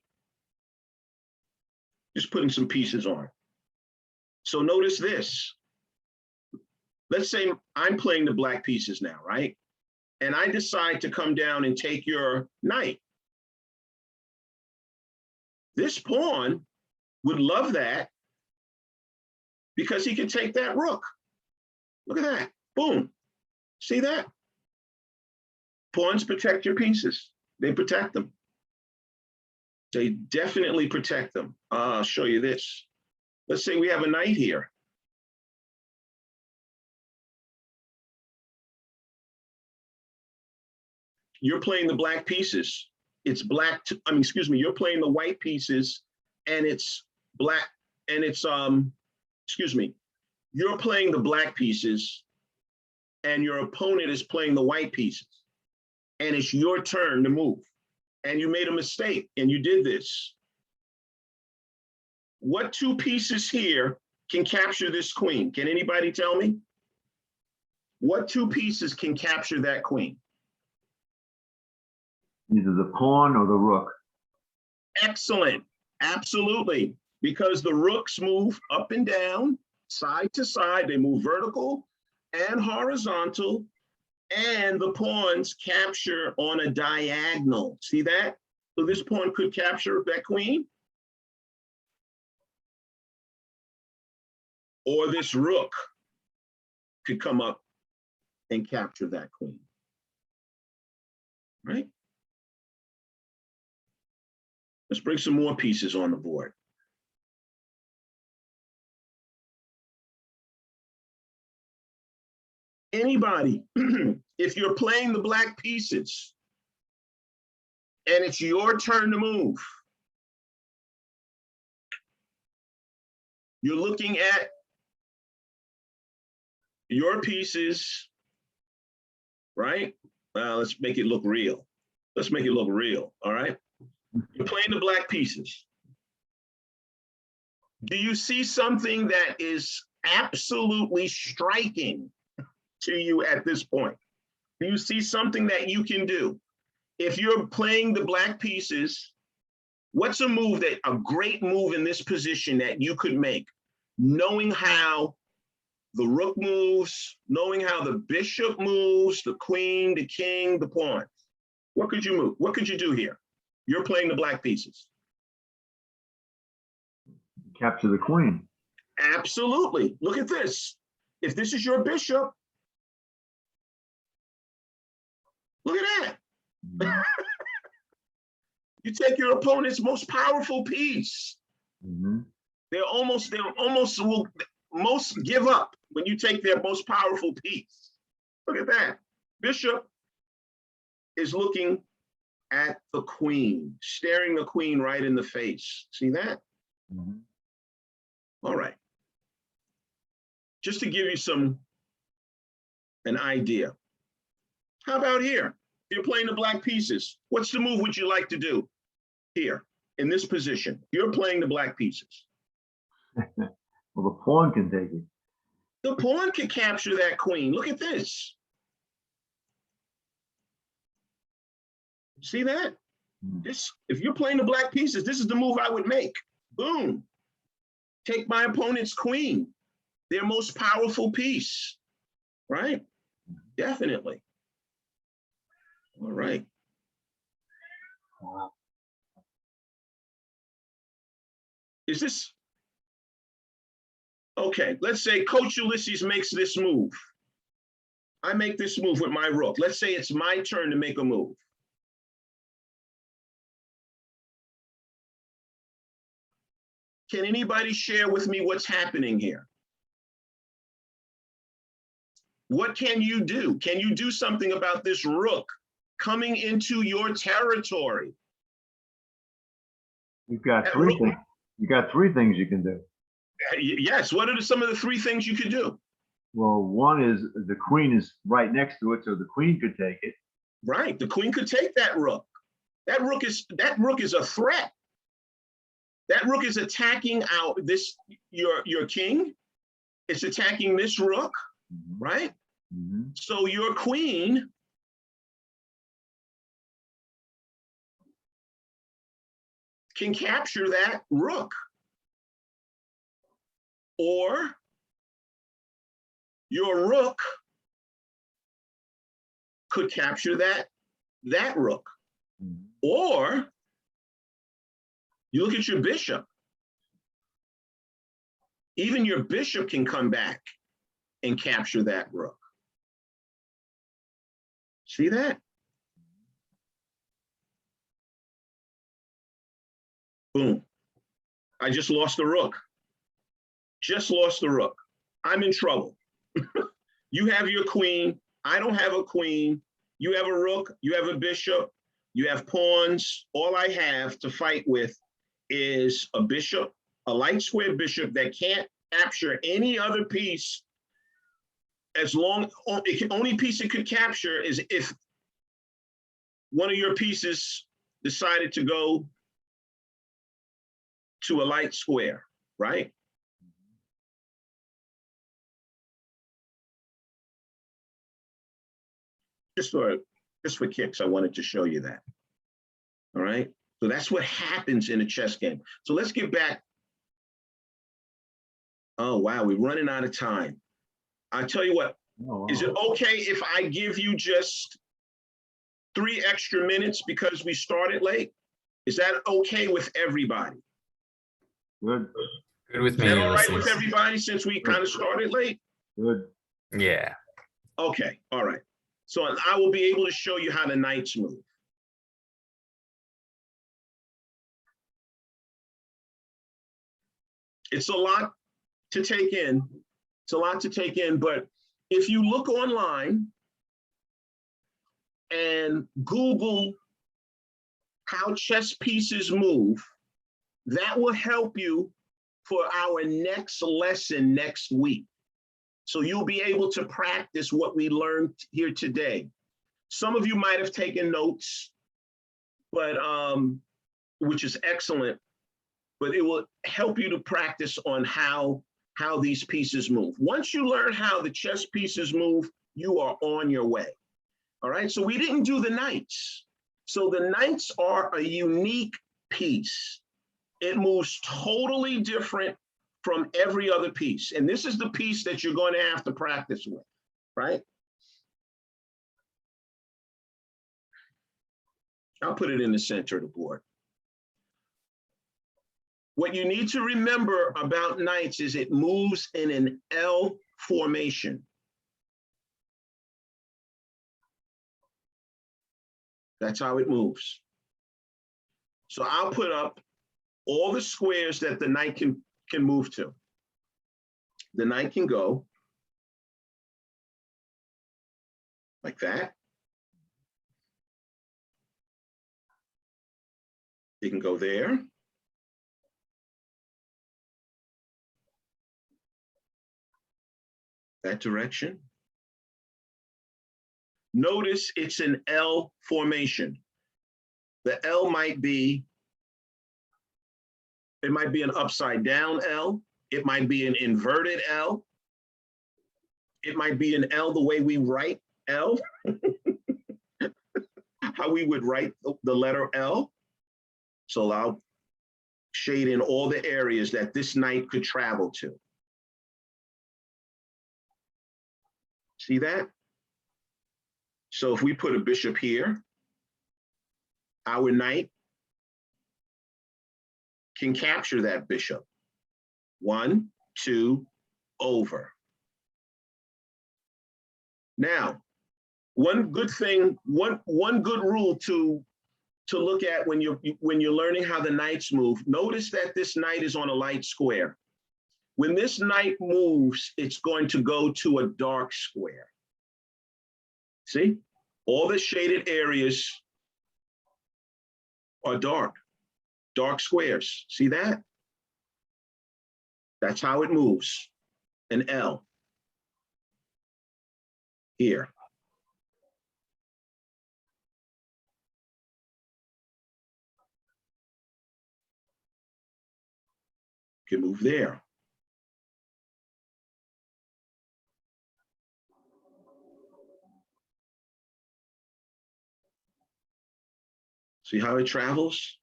just putting some pieces on. So notice this. Let's say I'm playing the black pieces now, right? And I decide to come down and take your knight. This pawn would love that because he can take that rook. Look at that, boom. See that? Pawns protect your pieces. They protect them. They definitely protect them. I'll show you this. Let's say we have a knight here. You're playing the black pieces. It's black, you're playing the white pieces and it's black, and it's, you're playing the black pieces and your opponent is playing the white pieces. And it's your turn to move. And you made a mistake and you did this. What 2 pieces here can capture this queen? Can anybody tell me? What 2 pieces can capture that queen? Either the pawn or the rook. Excellent, absolutely. Because the rooks move up and down, side to side, they move vertical and horizontal, and the pawns capture on a diagonal. See that? So this pawn could capture that queen. Or this rook could come up and capture that queen, right? Let's bring some more pieces on the board. Anybody, if you're playing the black pieces and it's your turn to move, you're looking at your pieces, right? Let's make it look real. Let's make it look real, all right? You're playing the black pieces. Do you see something that is absolutely striking to you at this point? Do you see something that you can do? If you're playing the black pieces, what's a great move in this position that you could make? Knowing how the rook moves, knowing how the bishop moves, the queen, the king, the pawn. What could you move? What could you do here? You're playing the black pieces. Capture the queen. Absolutely. Look at this. If this is your bishop, look at that. You take your opponent's most powerful piece. Mm-hmm. Most give up when you take their most powerful piece. Look at that. Bishop is looking at the queen, staring the queen right in the face. See that? Mm-hmm. All right. Just to give you an idea. How about here? If you're playing the black pieces, what's the move would you like to do here in this position? You're playing the black pieces. Well, the pawn can take it. The pawn can capture that queen. Look at this. See that? If you're playing the black pieces, this is the move I would make. Boom. Take my opponent's queen, their most powerful piece, right? Definitely. All right. Is this, okay, let's say Coach Ulysses makes this move. I make this move with my rook. Let's say it's my turn to make a move. Can anybody share with me what's happening here? What can you do? Can you do something about this rook coming into your territory? You've got three things. You got three things you can do. Yes. What are some of the three things you could do? Well, one is the queen is right next to it, so the queen could take it. Right. The queen could take that rook. That rook is a threat. That rook is attacking out your king. It's attacking this rook, right? Mm-hmm. So your queen can capture that rook. Or your rook could capture that rook. Mm-hmm. Or you look at your bishop. Even your bishop can come back and capture that rook. See that? Boom. I just lost the rook. Just lost the rook. I'm in trouble. You have your queen. I don't have a queen. You have a rook. You have a bishop. You have pawns. All I have to fight with is a bishop, a light square bishop that can't capture any other piece. Only piece it could capture is if one of your pieces decided to go to a light square, right? Just for kicks, I wanted to show you that. All right. So that's what happens in a chess game. So let's get back. Oh, wow. We're running out of time. I'll tell you what. Oh, wow. Is it okay if I give you just 3 extra minutes because we started late? Is that okay with everybody? Good. Good with Is me. that all right with Ulysses. everybody since we kind of started late? Good. Yeah. Okay. All right. So I will be able to show you how the knights move. It's a lot to take in. It's a lot to take in, but if you look online and Google how chess pieces move, that will help you for our next lesson next week. So you'll be able to practice what we learned here today. Some of you might have taken notes, but which is excellent, but it will help you to practice on how these pieces move. Once you learn how the chess pieces move, you are on your way. All right, so we didn't do the knights. So the knights are a unique piece. It moves totally different from every other piece. And this is the piece that you're going to have to practice with, right? I'll put it in the center of the board. What you need to remember about knights is it moves in an L formation. That's how it moves. So I'll put up all the squares that the knight can move to. The knight can go like that. It can go there. That direction. Notice it's an L formation. The L might be, it might be an upside down L. It might be an inverted L. It might be an L the way we write L, how we would write the letter L. So I'll shade in all the areas that this knight could travel to. See that? So if we put a bishop here, our knight can capture that bishop. 1, 2, over. Now, one good thing, one good rule to look at when you're learning how the knights move, notice that this knight is on a light square. When this knight moves, it's going to go to a dark square. See, all the shaded areas are dark squares. See that? That's how it moves, an L here. You can move there. See how it travels?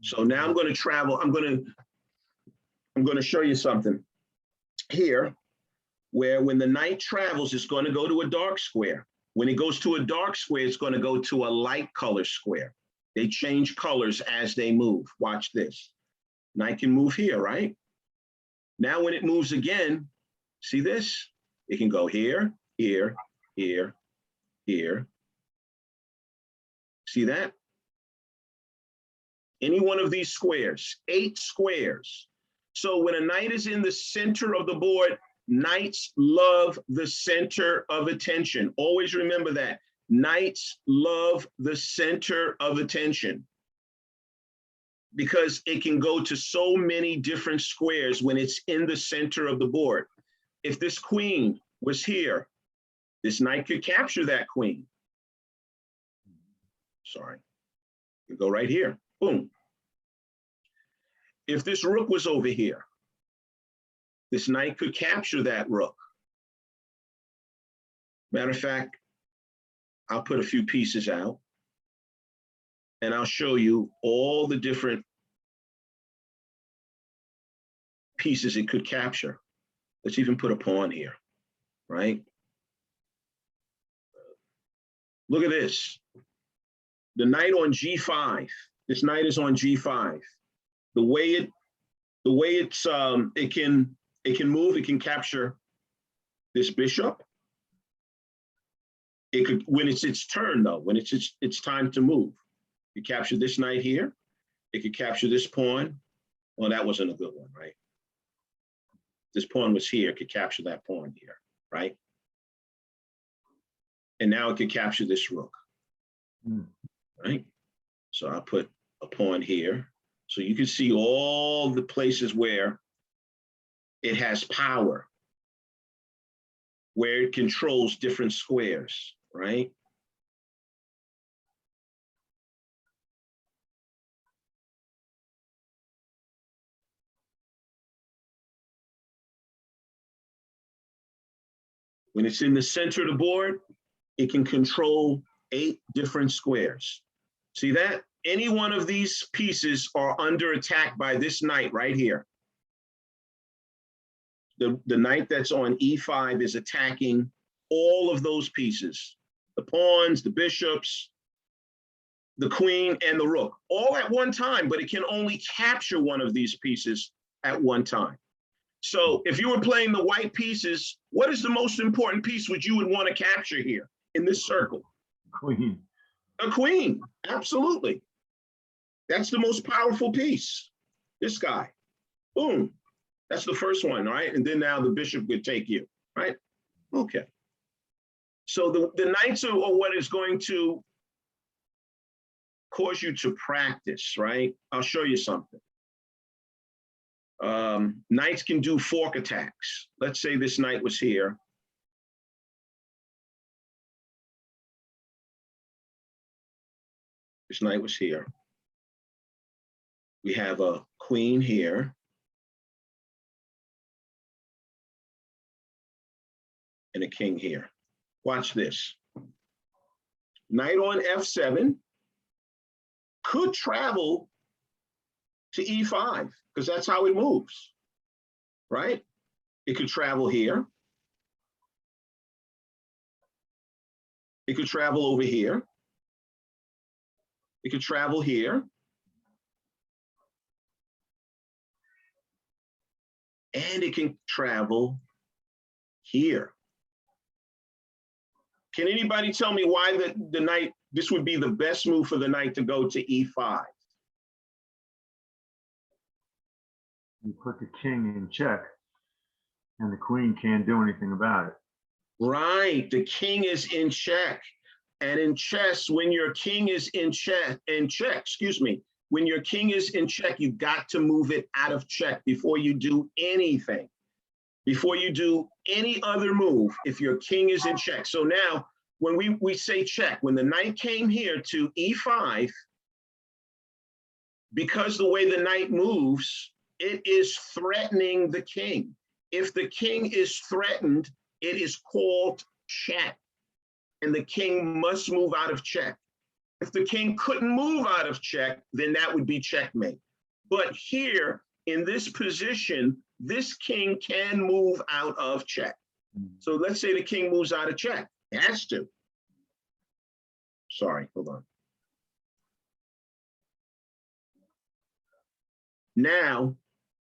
So now I'm going to travel. I'm going to show you something here where when the knight travels, it's going to go to a dark square. When it goes to a dark square, it's going to go to a light color square. They change colors as they move. Watch this. Knight can move here, right? Now when it moves again, see this? It can go here, here, here, here. See that? Any one of these squares, 8 squares. So when a knight is in the center of the board, knights love the center of attention. Always remember that. Knights love the center of attention because it can go to so many different squares when it's in the center of the board. If this queen was here, this knight could capture that queen. Sorry, you go right here. Boom. If this rook was over here, this knight could capture that rook. Matter of fact, I'll put a few pieces out and I'll show you all the different pieces it could capture. Let's even put a pawn here, right? Look at this. The knight on G5. This knight is on G5. The way it can move, it can capture this bishop. It could, when it's its turn though, when it's time to move, you capture this knight here. It could capture this pawn. Well, that wasn't a good one, right? This pawn was here, it could capture that pawn here, right? And now it could capture this rook, right? So I'll put a pawn here. So you can see all the places where it has power, where it controls different squares, right? When it's in the center of the board, it can control 8 different squares. See that? Any one of these pieces are under attack by this knight right here. The knight that's on E5 is attacking all of those pieces. The pawns, the bishops, the queen, and the rook, all at one time, but it can only capture one of these pieces at one time. So if you were playing the white pieces, what is the most important piece which you would want to capture here in this circle? Queen. A queen, absolutely. That's the most powerful piece. This guy, boom. That's the first one, right? And then now the bishop would take you, right? Okay. So the knights are what is going to cause you to practice, right? I'll show you something. Knights can do fork attacks. Let's say this knight was here. This knight was here. We have a queen here. And a king here. Watch this. Knight on F7 could travel to E5 because that's how it moves, right? It could travel here. It could travel over here. It could travel here. And it can travel here. Can anybody tell me why the knight, this would be the best move for the knight to go to E5? You put the king in check, and the queen can't do anything about it. Right, the king is in check. And in chess, when your king is in check, when your king is in check, you got to move it out of check before you do anything. Before you do any other move, if your king is in check. So now, when we say check, when the knight came here to E5, because the way the knight moves, it is threatening the king. If the king is threatened, it is called check. And the king must move out of check. If the king couldn't move out of check, then that would be checkmate. But here, in this position, this king can move out of check. So let's say the king moves out of check. It has to. Sorry, hold on. Now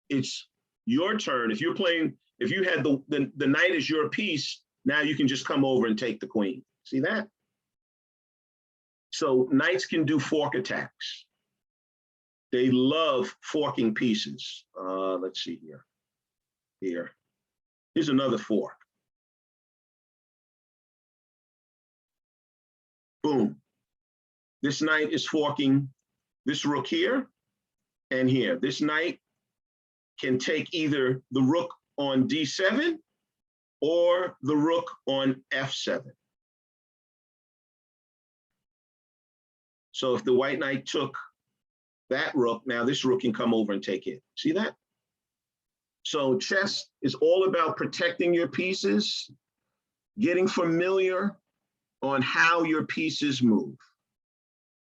it's your turn. If you're playing, if you had the knight as your piece, now you can just come over and take the queen. See that? So knights can do fork attacks. They love forking pieces. Let's see here. Here's another fork. Boom. This knight is forking this rook here and here. This knight can take either the rook on D7 or the rook on F7. So if the white knight took that rook, now this rook can come over and take it. See that? So chess is all about protecting your pieces, getting familiar on how your pieces move.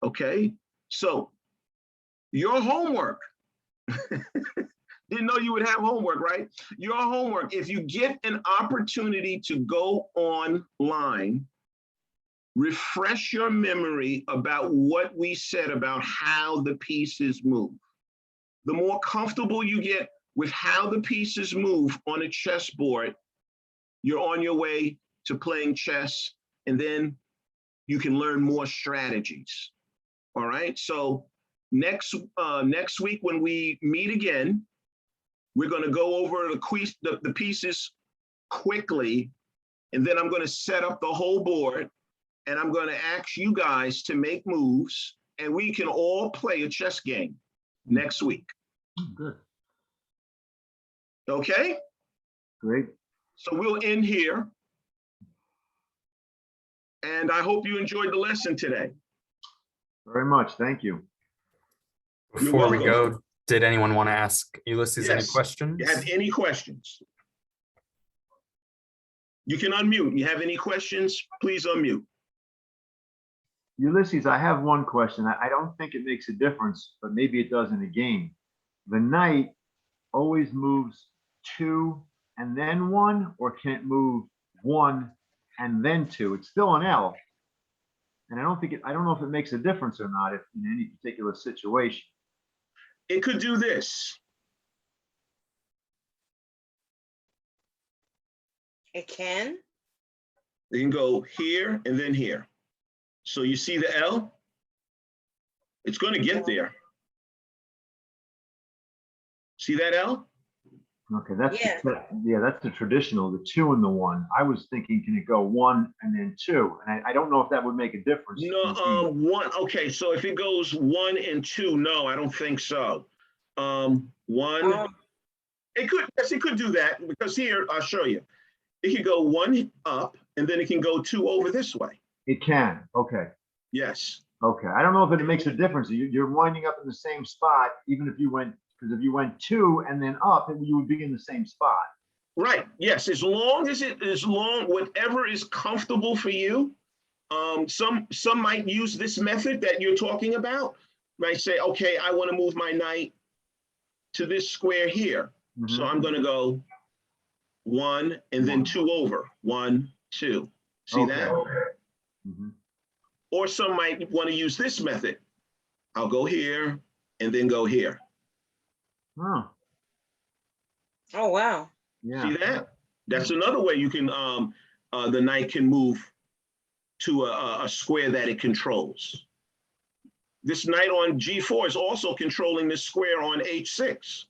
Okay, so your homework. Didn't know you would have homework, right? Your homework, if you get an opportunity to go online, refresh your memory about what we said about how the pieces move. The more comfortable you get with how the pieces move on a chessboard, you're on your way to playing chess, and then you can learn more strategies. All right, so next week when we meet again, we're going to go over the pieces quickly, and then I'm going to set up the whole board, and I'm going to ask you guys to make moves, and we can all play a chess game next week. Good. Okay? Great. So we'll end here. And I hope you enjoyed the lesson today. Very much. Thank you. Before we go, did anyone want to ask Ulysses any Yes. questions? You have any questions? You can unmute. You have any questions? Please unmute. Ulysses, I have one question. I don't think it makes a difference, but maybe it does in a game. The knight always moves 2 and then 1, or can it move 1 and then 2? It's still an L. And I don't know if it makes a difference or not if in any particular situation. It could do this. It can? It can go here and then here. So you see the L? It's going to get there. See that L? Okay, that's Yeah. that's the traditional, the 2 and the 1. I was thinking, can it go 1 and then 2? And I don't know if that would make a difference. No, 1. Okay, so if it goes 1 and 2, no, I don't think so. 1. It could, yes, it could do that, because here I'll show you. It can go 1 up, and then it can go 2 over this way. It can. Okay. Yes. Okay. I don't know if it makes a difference. You're winding up in the same spot, even if you went, because if you went 2 and then up, you would be in the same spot. Right. Yes. As long as whatever is comfortable for you. Some might use this method that you're talking about. Might say, okay, I want to move my knight to this square here. So I'm going to go 1 and then 2 over. 1, 2. See that? Or some might want to use this method. I'll go here and then go here. Oh. Oh, wow. Yeah. See that? That's another way you can, the knight can move to a square that it controls. This knight on G4 is also controlling this square on H6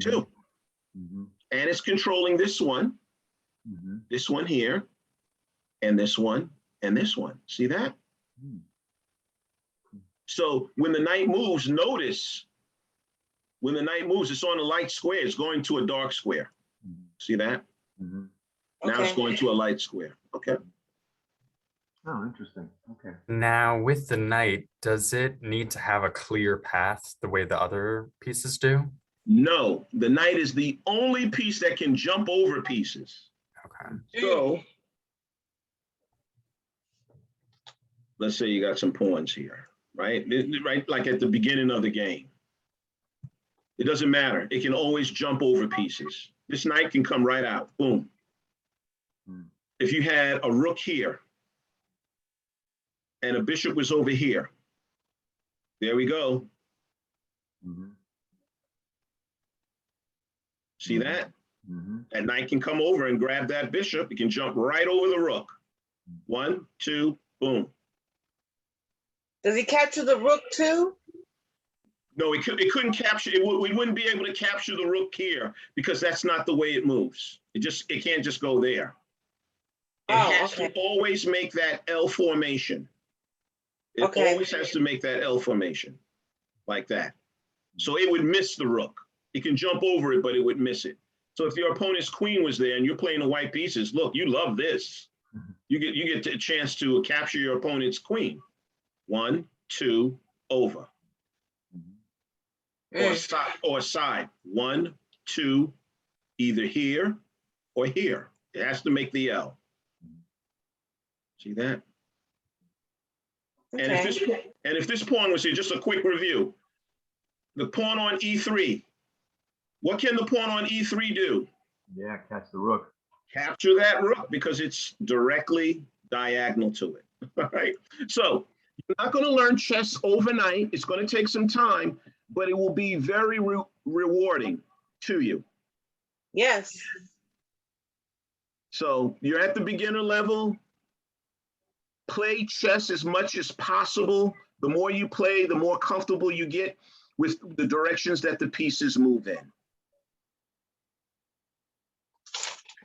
too. And it's controlling this one here, and this one, and this one. See that? So when the knight moves, notice when the knight moves, it's on a light square. It's going to a dark square. See that? Now it's going to a light square. Okay. Oh, interesting. Okay. Now with the knight, does it need to have a clear path the way the other pieces do? No, the knight is the only piece that can jump over pieces. Okay. So let's say you got some pawns here, right? Right, like at the beginning of the game. It doesn't matter. It can always jump over pieces. This knight can come right out. Boom. If you had a rook here and a bishop was over here, there we go. See that? That knight can come over and grab that bishop. It can jump right over the rook. 1, 2, boom. Does he capture the rook too? No, it couldn't capture it. We wouldn't be able to capture the rook here because that's not the way it moves. It can't just go there. It has to always make that L formation. It always has to make that L formation like that. So it would miss the rook. It can jump over it, but it would miss it. So if your opponent's queen was there and you're playing the white pieces, look, you love this. You get a chance to capture your opponent's queen. 1, 2, over. Or side. 1, 2, either here or here. It has to make the L. See that? And if this pawn was here, just a quick review. The pawn on E3. What can the pawn on E3 do? Yeah, catch the rook. Capture that rook because it's directly diagonal to it. All right. So you're not going to learn chess overnight. It's going to take some time, but it will be very rewarding to you. Yes. So you're at the beginner level. Play chess as much as possible. The more you play, the more comfortable you get with the directions that the pieces move in.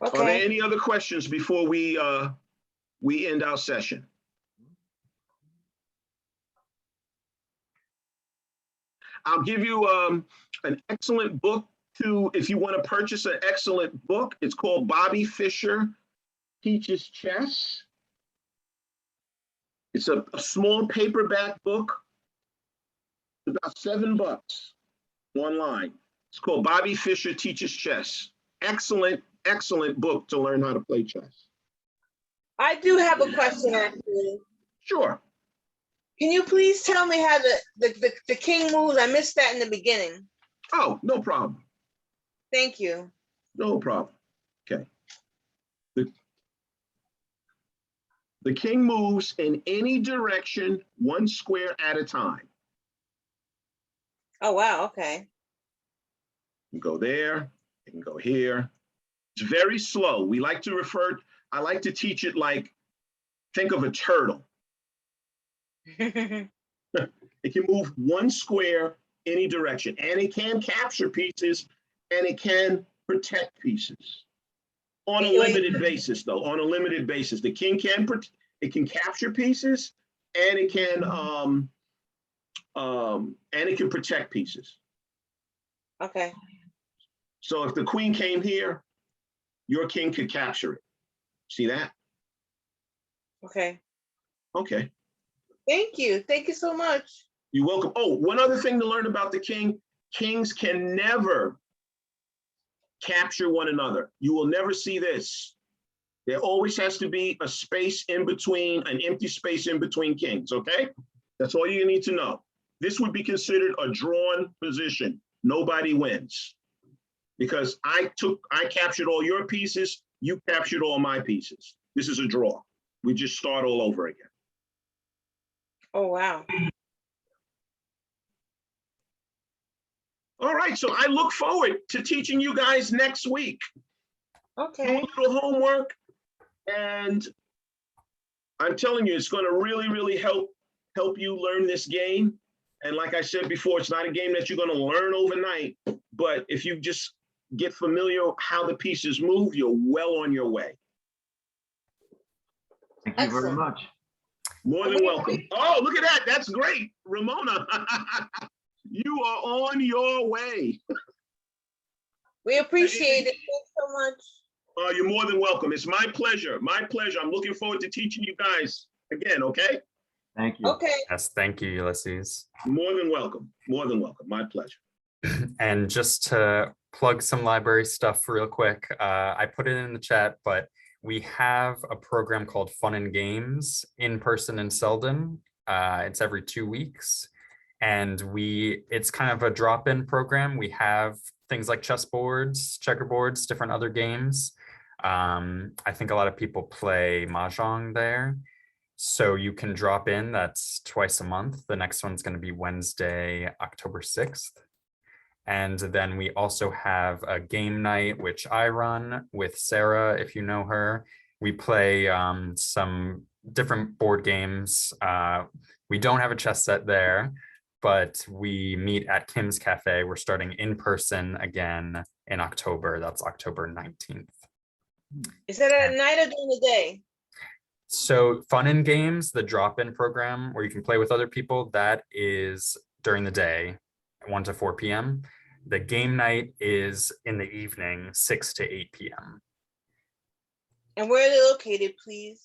Are there any other questions before we end our session? I'll give you an excellent book if you want to purchase an excellent book. It's called Bobby Fischer Teaches Chess. It's a small paperback book. It's about $7 online. It's called Bobby Fischer Teaches Chess. Excellent book to learn how to play chess. I do have a question actually. Sure. Can you please tell me how the king moves? I missed that in the beginning. Oh, no problem. Thank you. No problem. Okay. The king moves in any direction, one square at a time. Oh, wow, okay. You can go there, you can go here. It's very slow. I like to teach it like, think of a turtle. It can move one square any direction, and it can capture pieces, and it can protect pieces. On a limited basis, though, on a limited basis. The king can capture pieces, and it can protect pieces. Okay. So if the queen came here, your king could capture it. See that? Okay. Okay. Thank you. Thank you so much. You're welcome. Oh, one other thing to learn about the king, kings can never capture one another. You will never see this. There always has to be a space in between, an empty space in between kings, okay? That's all you need to know. This would be considered a drawn position. Nobody wins. Because I captured all your pieces, you captured all my pieces. This is a draw. We just start all over again. Oh, wow. All right, so I look forward to teaching you guys next week. Okay. Do a little homework, and I'm telling you, it's going to really, really help you learn this game. And like I said before, it's not a game that you're going to learn overnight, but if you just get familiar how the pieces move, you're well on your way. Thank you very Excellent. much. More than welcome. Oh, look at that. That's great. Ramona, you are on your way. We appreciate it. Thanks so much. Oh, you're more than welcome. It's my pleasure. My pleasure. I'm looking forward to teaching you guys again, okay? Thank you. Okay. Yes, thank you, Ulysses. More than welcome. More than welcome. My pleasure. And just to plug some library stuff real quick, I put it in the chat, but we have a program called Fun and Games in person in Selden. It's every 2 weeks. And it's kind of a drop-in program. We have things like chessboards, checkerboards, different other games. I think a lot of people play Mahjong there. So you can drop in, that's twice a month. The next one's going to be Wednesday, October 6th. And then we also have a game night, which I run with Sarah, if you know her. We play some different board games. We don't have a chess set there, but we meet at Kim's Cafe. We're starting in person again in October. That's October 19th. Is that at night or during the day? So Fun and Games, the drop-in program where you can play with other people, that is during the day, 1 to 4 p.m. The game night is in the evening, 6 to 8 p.m. And where are they located, please?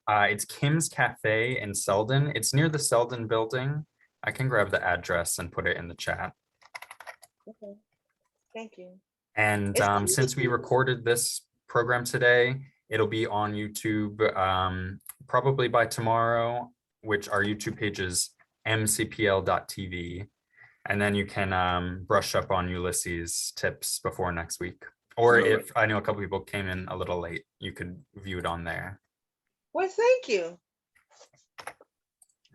It's Kim's Cafe in Selden. It's near the Selden building. I can grab the address and put it in the chat. Okay. Thank you. And since we recorded this program today, it'll be on YouTube probably by tomorrow, which our YouTube page is mcpl.tv. And then you can brush up on Ulysses tips before next week. Or if I know a couple people came in a little late, you could view it on there. Well, thank you.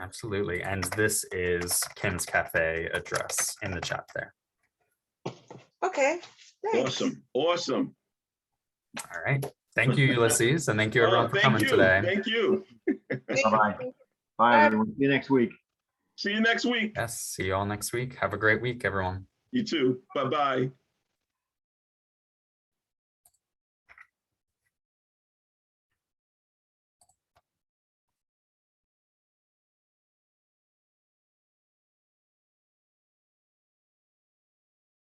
Absolutely. And this is Kim's Cafe address in the chat there. Okay. Thanks. Awesome. Awesome. All right. Thank you, Ulysses. And thank you everyone for coming today. Thank you. Bye-bye. Bye, everyone. See you next week. See you next week. Yes. See you all next week. Have a great week, everyone. You too. Bye-bye.